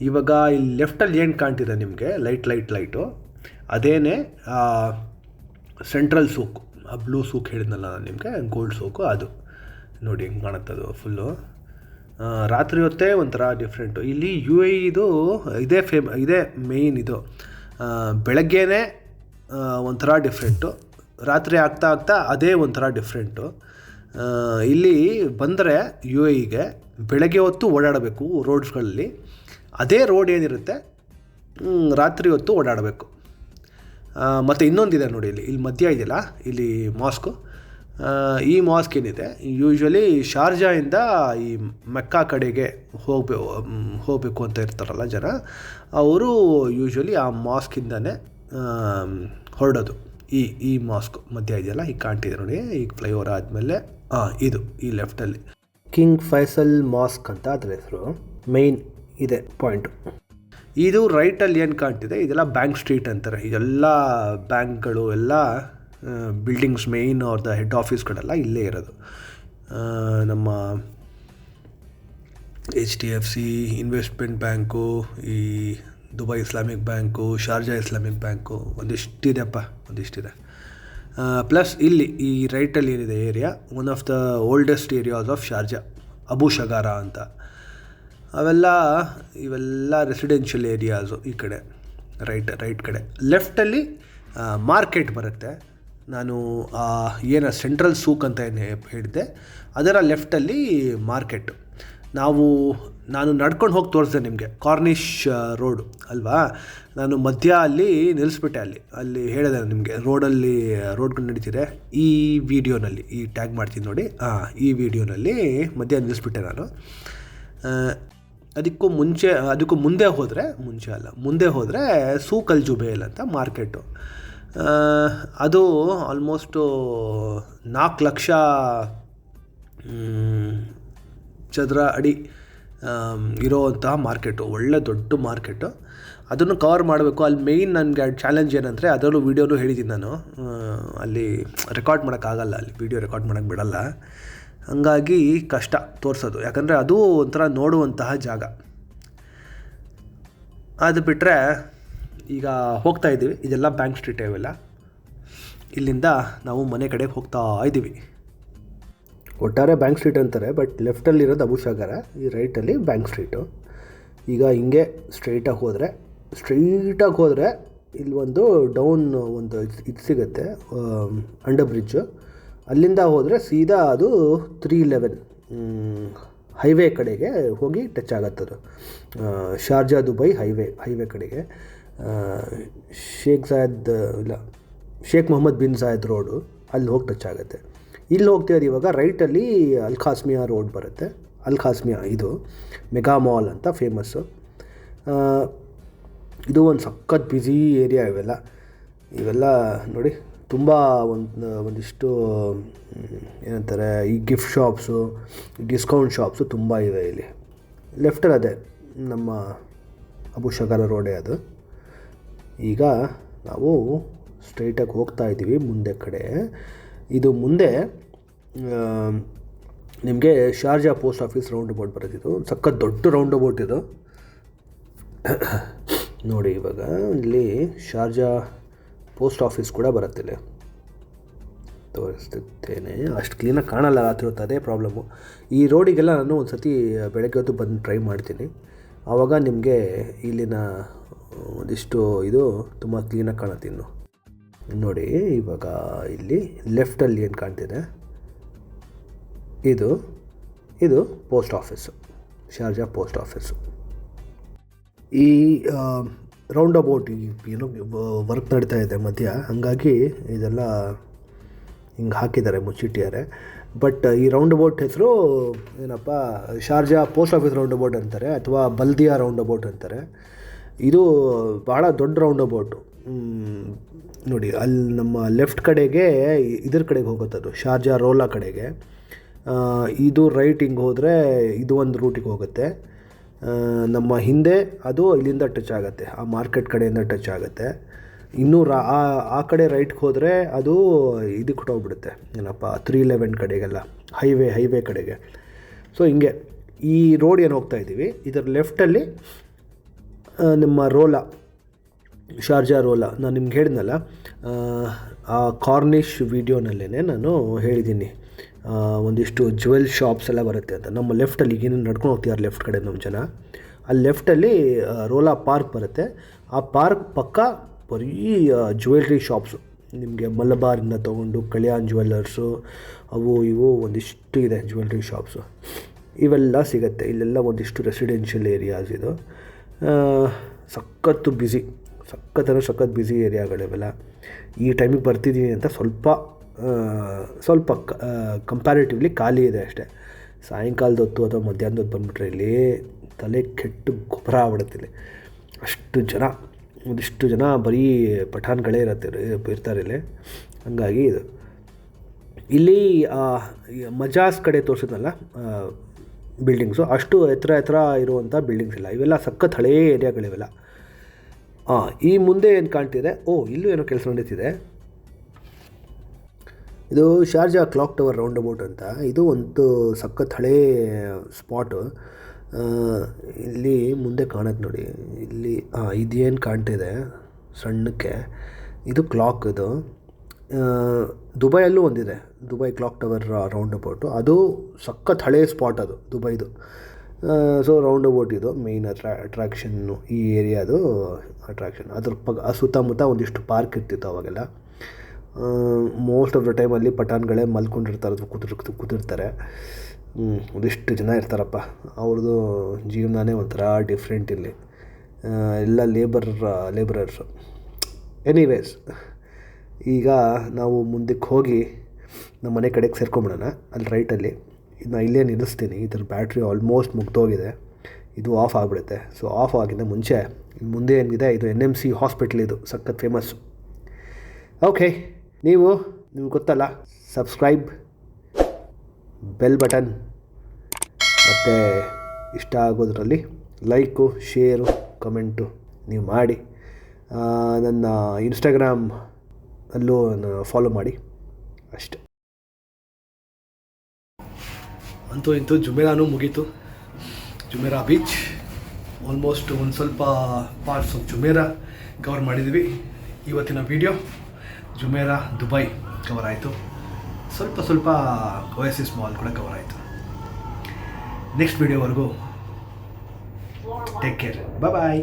ಇವಾಗ ಇಲ್ಲಿ ಲೆಫ್ಟಲ್ಲಿ ಏನು ಕಾಣ್ತಿದೆ ನಿಮಗೆ ಲೈಟು, ಅದೇನೇ ಸೆಂಟ್ರಲ್ ಸೂಕು, ಆ ಬ್ಲೂ ಸೂಕ್ ಹೇಳಿದ್ನಲ್ಲ ನಾನು ನಿಮಗೆ, ಗೋಲ್ಡ್ ಸೂಕು. ಅದು ನೋಡಿ ಹೆಂಗೆ ಕಾಣುತ್ತದು ಫುಲ್ಲು. ರಾತ್ರಿ ಹೊತ್ತೇ ಒಂಥರ ಡಿಫ್ರೆಂಟು. ಇಲ್ಲಿ UAE ಇದೇ ಮೇಯ್ನ್ ಇದು. ಬೆಳಗ್ಗೆನೇ ಒಂಥರ ಡಿಫ್ರೆಂಟು, ರಾತ್ರಿ ಆಗ್ತಾ ಅದೇ ಒಂಥರ ಡಿಫ್ರೆಂಟು. ಇಲ್ಲಿ ಬಂದರೆ UAEಗೆ ಬೆಳಗ್ಗೆ ಹೊತ್ತು ಓಡಾಡಬೇಕು ರೋಡ್ಸ್ಗಳಲ್ಲಿ. ಅದೇ ರೋಡ್ ಏನಿರುತ್ತೆ ರಾತ್ರಿ ಹೊತ್ತು ಓಡಾಡಬೇಕು. ಮತ್ತು ಇನ್ನೊಂದಿದೆ ನೋಡಿ, ಇಲ್ಲಿ ಮಧ್ಯ ಇದೆಯಲ್ಲ ಇಲ್ಲಿ ಮಾಸ್ಕು. ಈ ಮಾಸ್ಕ್ ಏನಿದೆ ಯೂಶ್ವಲಿ ಶಾರ್ಜಾಯಿಂದ ಈ ಮೆಕ್ಕಾ ಕಡೆಗೆ ಹೋಗಬೇಕು ಅಂತ ಇರ್ತಾರಲ್ಲ ಜನ, ಅವರು ಯೂಶ್ವಲಿ ಆ ಮಾಸ್ಕಿಂದನೇ ಹೊರಡೋದು. ಈ ಮಾಸ್ಕ್ ಮಧ್ಯ ಇದೆಯಲ್ಲ, ಈಗ ಕಾಣ್ತಿದೆ ನೋಡಿ, ಈಗ ಫ್ಲೈಓವರ್ ಆದಮೇಲೆ ಇದು ಈ ಲೆಫ್ಟಲ್ಲಿ ಕಿಂಗ್ ಫೈಸಲ್ ಮಾಸ್ಕ್ ಅಂತ ಅದರ ಹೆಸರು. ಮೇಯ್ನ್ ಇದೆ ಪಾಯಿಂಟು. ಇದು ರೈಟಲ್ಲಿ ಏನು ಕಾಣ್ತಿದೆ ಇದೆಲ್ಲ ಬ್ಯಾಂಕ್ ಸ್ಟ್ರೀಟ್ ಅಂತಾರೆ. ಇದೆಲ್ಲ ಬ್ಯಾಂಕ್ಗಳು ಎಲ್ಲ ಬಿಲ್ಡಿಂಗ್ಸ್ ಮೇಯ್ನ್ ಅವ್ರದ್ದು ಹೆಡ್ ಆಫೀಸ್ಗಳೆಲ್ಲ ಇಲ್ಲೇ ಇರೋದು. ನಮ್ಮ HDFC ಇನ್ವೆಸ್ಟ್ಮೆಂಟ್ ಬ್ಯಾಂಕು, ಈ Dubai Islamic bank, Sharjah Islamic bank, ಒಂದಿಷ್ಟಿದೆ. ಪ್ಲಸ್ ಇಲ್ಲಿ ಈ ರೈಟಲ್ಲಿ ಏನಿದೆ area, one of the oldest areas of Sharjah, Abu Shagara ಅಂತ. ಇವೆಲ್ಲ ರೆಸಿಡೆನ್ಷಿಯಲ್ ಏರಿಯಾಸು ಈ ಕಡೆ ರೈಟ್ ಕಡೆ. ಲೆಫ್ಟಲ್ಲಿ ಮಾರ್ಕೆಟ್ ಬರುತ್ತೆ. ನಾನು ಸೆಂಟ್ರಲ್ ಸೂಕ್ ಅಂತ ಏನು ಹೇಳಿದ್ದೆ, ಅದರ ಲೆಫ್ಟಲ್ಲಿ ಮಾರ್ಕೆಟು. ನಾನು ನಡ್ಕೊಂಡು ಹೋಗಿ ತೋರಿಸಿದೆ ನಿಮಗೆ, ಕಾರ್ನಿಷ್ ರೋಡು ಅಲ್ವಾ. ನಾನು ಮಧ್ಯ ಅಲ್ಲಿ ನಿಲ್ಲಿಸ್ಬಿಟ್ಟೆ, ಅಲ್ಲಿ ಹೇಳಿದೆ ನಿಮಗೆ ರೋಡ್ಗಳು ನಡೀತಿದೆ ಈ ವಿಡಿಯೋನಲ್ಲಿ, ಈ ಟ್ಯಾಗ್ ಮಾಡ್ತೀನಿ ನೋಡಿ, ಈ ವಿಡಿಯೋನಲ್ಲಿ ಮಧ್ಯ ನಿಲ್ಲಿಸ್ಬಿಟ್ಟೆ ನಾನು. ಅದಕ್ಕೂ ಮುಂದೆ ಹೋದರೆ ಸೂಕ್ ಅಲ್ ಜುಬೇಲ್ ಅಂತ ಮಾರ್ಕೆಟು. ಅದು ಆಲ್ಮೋಸ್ಟು 4 ಲಕ್ಷ ಚದರ ಅಡಿ ಇರೋವಂತಹ ಮಾರ್ಕೆಟು, ಒಳ್ಳೆ ದೊಡ್ಡ ಮಾರ್ಕೆಟು. ಅದನ್ನು ಕವರ್ ಮಾಡಬೇಕು. ಅಲ್ಲಿ ಮೇಯ್ನ್ ನನಗೆ ಚಾಲೆಂಜ್ ಏನಂದರೆ, ಅದರಲ್ಲೂ ವೀಡಿಯೋನು ಹೇಳಿದ್ದೀನಿ ನಾನು, ಅಲ್ಲಿ ರೆಕಾರ್ಡ್ ಮಾಡೋಕ್ಕಾಗಲ್ಲ, ಅಲ್ಲಿ ವೀಡಿಯೋ ರೆಕಾರ್ಡ್ ಮಾಡೋಕ್ಕೆ ಬಿಡಲ್ಲ. ಹಾಗಾಗಿ ಕಷ್ಟ ತೋರಿಸೋದು, ಯಾಕಂದರೆ ಅದು ಒಂಥರ ನೋಡುವಂತಹ ಜಾಗ. ಅದು ಬಿಟ್ಟರೆ ಈಗ ಹೋಗ್ತಾ ಇದ್ದೀವಿ, ಇದೆಲ್ಲ ಬ್ಯಾಂಕ್ ಸ್ಟ್ರೀಟ್ ಇವೆಲ್ಲ. ಇಲ್ಲಿಂದ ನಾವು ಮನೆ ಕಡೆಗೆ ಹೋಗ್ತಾ ಇದ್ದೀವಿ. ಒಟ್ಟಾರೆ ಬ್ಯಾಂಕ್ ಸ್ಟ್ರೀಟ್ ಅಂತಾರೆ, ಬಟ್ ಲೆಫ್ಟಲ್ಲಿರೋದು ಅಬುಸಾಗರ, ಈ ರೈಟಲ್ಲಿ ಬ್ಯಾಂಕ್ ಸ್ಟ್ರೀಟು. ಈಗ ಹಿಂಗೆ ಸ್ಟ್ರೈಟಾಗಿ ಹೋದರೆ ಇಲ್ಲಿ ಒಂದು ಡೌನ್ ಇದು ಸಿಗುತ್ತೆ, ಅಂಡರ್ ಬ್ರಿಡ್ಜು. ಅಲ್ಲಿಂದ ಹೋದರೆ ಸೀದಾ ಅದು 311 ಹೈವೇ ಕಡೆಗೆ ಹೋಗಿ ಟಚ್ ಆಗುತ್ತದು. ಶಾರ್ಜಾ ದುಬೈ ಹೈವೇ ಕಡೆಗೆ Sheikh Mohammed bin Zayed road, ಅಲ್ಲಿ ಹೋಗಿ ಟಚ್ ಆಗುತ್ತೆ. ಇಲ್ಲಿ ಹೋಗ್ತಿರೋದು ಇವಾಗ ರೈಟಲ್ಲಿ ಅಲ್ ಖಾಸ್ಮಿಯಾ ರೋಡ್ ಬರುತ್ತೆ. ಅಲ್ ಖಾಸ್ಮಿಯಾ ಇದು ಮೆಗಾ ಮಾಲ್ ಅಂತ ಫೇಮಸ್ಸು. ಇದು ಒಂದು ಸಖತ್ ಬ್ಯುಸಿ ಏರಿಯಾ. ಇವೆಲ್ಲ ನೋಡಿ, ತುಂಬ ಒಂದಿಷ್ಟು ಏನಂತಾರೆ, ಈ ಗಿಫ್ಟ್ ಶಾಪ್ಸು, ಡಿಸ್ಕೌಂಟ್ ಶಾಪ್ಸು ತುಂಬ ಇವೆ ಇಲ್ಲಿ. ಲೆಫ್ಟಲ್ಲಿ ಅದೇ ನಮ್ಮ ಅಬುಸಾಗರ ರೋಡೇ ಅದು. ಈಗ ನಾವು ಸ್ಟ್ರೈಟಾಗಿ ಹೋಗ್ತಾ ಇದ್ದೀವಿ ಮುಂದೆ ಕಡೆ. ಇದು ಮುಂದೆ ನಿಮಗೆ Sharjah post office roundabout ಬರೋದಿದು, ಸಖತ್ ದೊಡ್ಡ ರೌಂಡ್ ಅಬೌಟ್ ಇದು ನೋಡಿ. ಇವಾಗ ಇಲ್ಲಿ ಶಾರ್ಜಾ ಪೋಸ್ಟ್ ಆಫೀಸ್ ಕೂಡ ಬರುತ್ತೆ, ಇಲ್ಲಿ ತೋರಿಸ್ತಿದ್ದೇನೆ. ಅಷ್ಟು ಕ್ಲೀನಾಗಿ ಕಾಣಲ್ಲ ರಾತ್ರಿ ಹೊತ್ತು, ಅದೇ ಪ್ರಾಬ್ಲಮ್ಮು. ಈ ರೋಡಿಗೆಲ್ಲ ನಾನು ಒಂದು ಸರ್ತಿ ಬೆಳಗ್ಗೆ ಹೊತ್ತು ಬಂದು ಟ್ರೈ ಮಾಡ್ತೀನಿ, ಆವಾಗ ನಿಮಗೆ ಇಲ್ಲಿನ ಒಂದಿಷ್ಟು ಇದು ತುಂಬ ಕ್ಲೀನಾಗಿ ಕಾಣುತ್ತೆ. ಇನ್ನು ನೋಡಿ, ಇವಾಗ ಇಲ್ಲಿ ಲೆಫ್ಟಲ್ಲಿ ಏನು ಕಾಣ್ತಿದೆ, ಇದು post office, Sharjah post office. ಈ ರೌಂಡ್ ಅಬೌಟ್ ಏನೋ ವರ್ಕ್ ನಡೀತಾ ಇದೆ ಮಧ್ಯ, ಹಾಗಾಗಿ ಇದೆಲ್ಲ ಹಿಂಗೆ ಹಾಕಿದ್ದಾರೆ, ಮುಚ್ಚಿಟ್ಟಿದ್ದಾರೆ. ಬಟ್ ಈ ರೌಂಡ್ ಅಬೌಟ್ ಹೆಸರು ಏನಪ್ಪ, Sharjah post office round about ಅಂತಾರೆ, ಅಥವಾ ಬಲ್ದಿಯಾ ರೌಂಡ್ ಅಬೌಟ್ ಅಂತಾರೆ. ಇದು ಭಾಳ ದೊಡ್ಡ ರೌಂಡ್ ಅಬೌಟು ನೋಡಿ. ಅಲ್ಲಿ ನಮ್ಮ ಲೆಫ್ಟ್ ಕಡೆಗೆ ಇದ್ರ ಕಡೆಗೆ ಹೋಗುತ್ತದು, ಶಾರ್ಜಾ ರೋಲಾ ಕಡೆಗೆ. ಇದು ರೈಟ್ ಹಿಂಗೆ ಹೋದರೆ ಇದು ಒಂದು ರೂಟಿಗೆ ಹೋಗುತ್ತೆ. ನಮ್ಮ ಹಿಂದೆ ಅದು ಇಲ್ಲಿಂದ ಟಚ್ ಆಗುತ್ತೆ, ಆ ಮಾರ್ಕೆಟ್ ಕಡೆಯಿಂದ ಟಚ್ ಆಗುತ್ತೆ. ಇನ್ನೂ ಆ ಕಡೆ ರೈಟ್ಗೆ ಹೋದರೆ ಅದು ಇದಕ್ಕೆ ಹೋಗ್ಬಿಡುತ್ತೆ, ಏನಪ್ಪ 311 ಕಡೆಗೆಲ್ಲ, ಹೈವೇ ಕಡೆಗೆ. ಸೊ ಹಿಂಗೆ ಈ ರೋಡ್ ಏನು ಹೋಗ್ತಾ ಇದ್ದೀವಿ, ಇದರ ಲೆಫ್ಟಲ್ಲಿ ನಮ್ಮ ರೋಲಾ, ಶಾರ್ಜಾ ರೋಲಾ. ನಾನು ನಿಮ್ಗೆ ಹೇಳಿದ್ನಲ್ಲ, ಆ ಕಾರ್ನಿಷ್ ವೀಡಿಯೋನಲ್ಲೇ ನಾನು ಹೇಳಿದ್ದೀನಿ ಒಂದಿಷ್ಟು ಜ್ಯುವೆಲ್ ಶಾಪ್ಸ್ ಎಲ್ಲ ಬರುತ್ತೆ ಅಂತ. ನಮ್ಮ ಲೆಫ್ಟಲ್ಲಿ ಏನೇನು ನಡ್ಕೊಂಡು ಹೋಗ್ತಿದ್ದಾರೆ ಲೆಫ್ಟ್ ಕಡೆ ನಮ್ಮ ಜನ, ಅಲ್ಲಿ ಲೆಫ್ಟಲ್ಲಿ ರೋಲಾ ಪಾರ್ಕ್ ಬರುತ್ತೆ. ಆ ಪಾರ್ಕ್ ಪಕ್ಕ ಬರೀ ಜ್ಯುವೆಲ್ರಿ ಶಾಪ್ಸು, ನಿಮಗೆ ಮಲಬಾರಿಂದ ತೊಗೊಂಡು ಕಲ್ಯಾಣ್ ಜ್ಯುವೆಲ್ಲರ್ಸು, ಅವು ಇವು ಒಂದಿಷ್ಟು ಇದೆ ಜ್ಯುವೆಲ್ರಿ ಶಾಪ್ಸು, ಇವೆಲ್ಲ ಸಿಗುತ್ತೆ. ಇಲ್ಲೆಲ್ಲ ಒಂದಿಷ್ಟು ರೆಸಿಡೆನ್ಷಿಯಲ್ ಏರಿಯಾಸ್ ಇದು. ಸಖತ್ತು ಬ್ಯುಸಿ ಏರಿಯಾಗಳಿವೆಲ್ಲ. ಈ ಟೈಮಿಗೆ ಬರ್ತಿದ್ದೀನಿ ಅಂತ ಸ್ವಲ್ಪ ಕಂಪ್ಯಾರಿಟಿವ್ಲಿ ಖಾಲಿ ಇದೆ ಅಷ್ಟೇ. ಸಾಯಂಕಾಲದ ಹೊತ್ತು ಅಥವಾ ಮಧ್ಯಾಹ್ನದ ಹೊತ್ತು ಬಂದುಬಿಟ್ರೆ ಇಲ್ಲಿ ತಲೆ ಕೆಟ್ಟು ಗೊಬ್ಬರ ಆಗ್ಬಿಡುತ್ತೆ. ಅಷ್ಟು ಜನ, ಒಂದಿಷ್ಟು ಜನ ಬರೀ ಪಠಾಣ್ಗಳೇ ಇರ್ತಾರೆ ಇಲ್ಲಿ. ಹಾಗಾಗಿ ಇಲ್ಲಿ ಮಜಾಸ್ ಕಡೆ ತೋರಿಸಿದ್ನಲ್ಲ ಬಿಲ್ಡಿಂಗ್ಸು, ಅಷ್ಟು ಎತ್ತರ ಇರುವಂಥ ಬಿಲ್ಡಿಂಗ್ಸ್ ಇಲ್ಲ, ಇವೆಲ್ಲ ಸಖತ್ ಹಳೇ ಏರಿಯಾಗಳಿವೆಲ್ಲ. ಈ ಮುಂದೆ ಏನು ಕಾಣ್ತಿದೆ, ಇಲ್ಲೂ ಏನೋ ಕೆಲಸ ನಡೀತಿದೆ. ಇದು Sharjah clock tower round about ಅಂತ. ಇದು ಒಂದು ಸಖತ್ ಹಳೇ ಸ್ಪಾಟು. ಇಲ್ಲಿ ಮುಂದೆ ಕಾಣುತ್ತೆ ನೋಡಿ, ಇಲ್ಲಿ ಇದೇನು ಕಾಣ್ತಿದೆ ಸಣ್ಣಕ್ಕೆ, ಇದು ಕ್ಲಾಕ್. ಇದು ದುಬೈಯಲ್ಲೂ ಒಂದಿದೆ, Dubai clock tower round about. ಅದು ಸಖತ್ ಹಳೇ ಸ್ಪಾಟ್, ಅದು ದುಬೈದು. ಸೊ ರೌಂಡ್ ಅಬೌಟ್ ಇದು ಮೇಯ್ನ್ ಅಟ್ರಾಕ್ಷನ್ನು, ಈ ಏರಿಯಾದು ಅಟ್ರಾಕ್ಷನ್. ಅದ್ರ ಸುತ್ತಮುತ್ತ ಒಂದಿಷ್ಟು ಪಾರ್ಕ್ ಇರ್ತಿತ್ತು ಅವಾಗೆಲ್ಲ. ಮೋಸ್ಟ್ ಆಫ್ ದ ಟೈಮಲ್ಲಿ ಪಠಾಣ್ಗಳೇ ಮಲ್ಕೊಂಡಿರ್ತಾರೆ ಅಥವಾ ಕೂತಿರ್ತಾರೆ. ಒಂದಿಷ್ಟು ಜನ ಇರ್ತಾರಪ್ಪ, ಅವ್ರದ್ದು ಜೀವನನೇ ಒಂಥರ ಡಿಫ್ರೆಂಟ್ ಇಲ್ಲಿ. ಎಲ್ಲ ಲೇಬರರ್ಸು. ಎನಿವೇಸ್, ಈಗ ನಾವು ಮುಂದಕ್ಕೆ ಹೋಗಿ ನಮ್ಮ ಮನೆ ಕಡೆಗೆ ಸೇರ್ಕೊಂಬಿಡೋಣ. ಅಲ್ಲಿ ರೈಟಲ್ಲಿ ನಾನು ಇಲ್ಲೇ ನಿಲ್ಲಿಸ್ತೀನಿ. ಇದ್ರ ಬ್ಯಾಟ್ರಿ ಆಲ್ಮೋಸ್ಟ್ ಮುಗ್ದೋಗಿದೆ. ಇದು ಆಫ್ ಆಗಿಬಿಡುತ್ತೆ. ಸೊ ಆಫ್ ಆಗಿಂದ ಮುಂಚೆ ಮುಂದೆ ಏನಿದೆ, ಇದು NMC ಹಾಸ್ಪಿಟ್ಲ್, ಇದು ಸಖತ್ ಫೇಮಸ್ಸು. ಓಕೆ, ನಿಮ್ಗೆ ಗೊತ್ತಲ್ಲ, ಸಬ್ಸ್ಕ್ರೈಬ್, ಬೆಲ್ ಬಟನ್, ಮತ್ತು ಇಷ್ಟ ಆಗೋದ್ರಲ್ಲಿ ಲೈಕು, ಶೇರು, ಕಮೆಂಟು ನೀವು ಮಾಡಿ. ನನ್ನ ಇನ್ಸ್ಟಾಗ್ರಾಮಲ್ಲೂ ಫಾಲೋ ಮಾಡಿ. ಅಷ್ಟೆ. ಅಂತೂ ಇಂತೂ ಜುಮೇರಾನೂ ಮುಗೀತು. ಜುಮೇರಾ ಬೀಚ್ ಆಲ್ಮೋಸ್ಟ್ ಒಂದು ಸ್ವಲ್ಪ ಪಾರ್ಟ್ಸ್ ಆಫ್ ಜುಮೇರಾ ಕವರ್ ಮಾಡಿದ್ವಿ. ಇವತ್ತಿನ ವೀಡಿಯೋ ಜುಮೇರಾ ದುಬೈ ಕವರ್ ಆಯಿತು. ಸ್ವಲ್ಪ ಓಯಸಿಸ್ ಮಾಲ್ ಕೂಡ ಕವರ್ ಆಯಿತು. ನೆಕ್ಸ್ಟ್ ವೀಡಿಯೋವರೆಗೂ ಟೇಕ್ ಕೇರ್. ಬಾಯ್.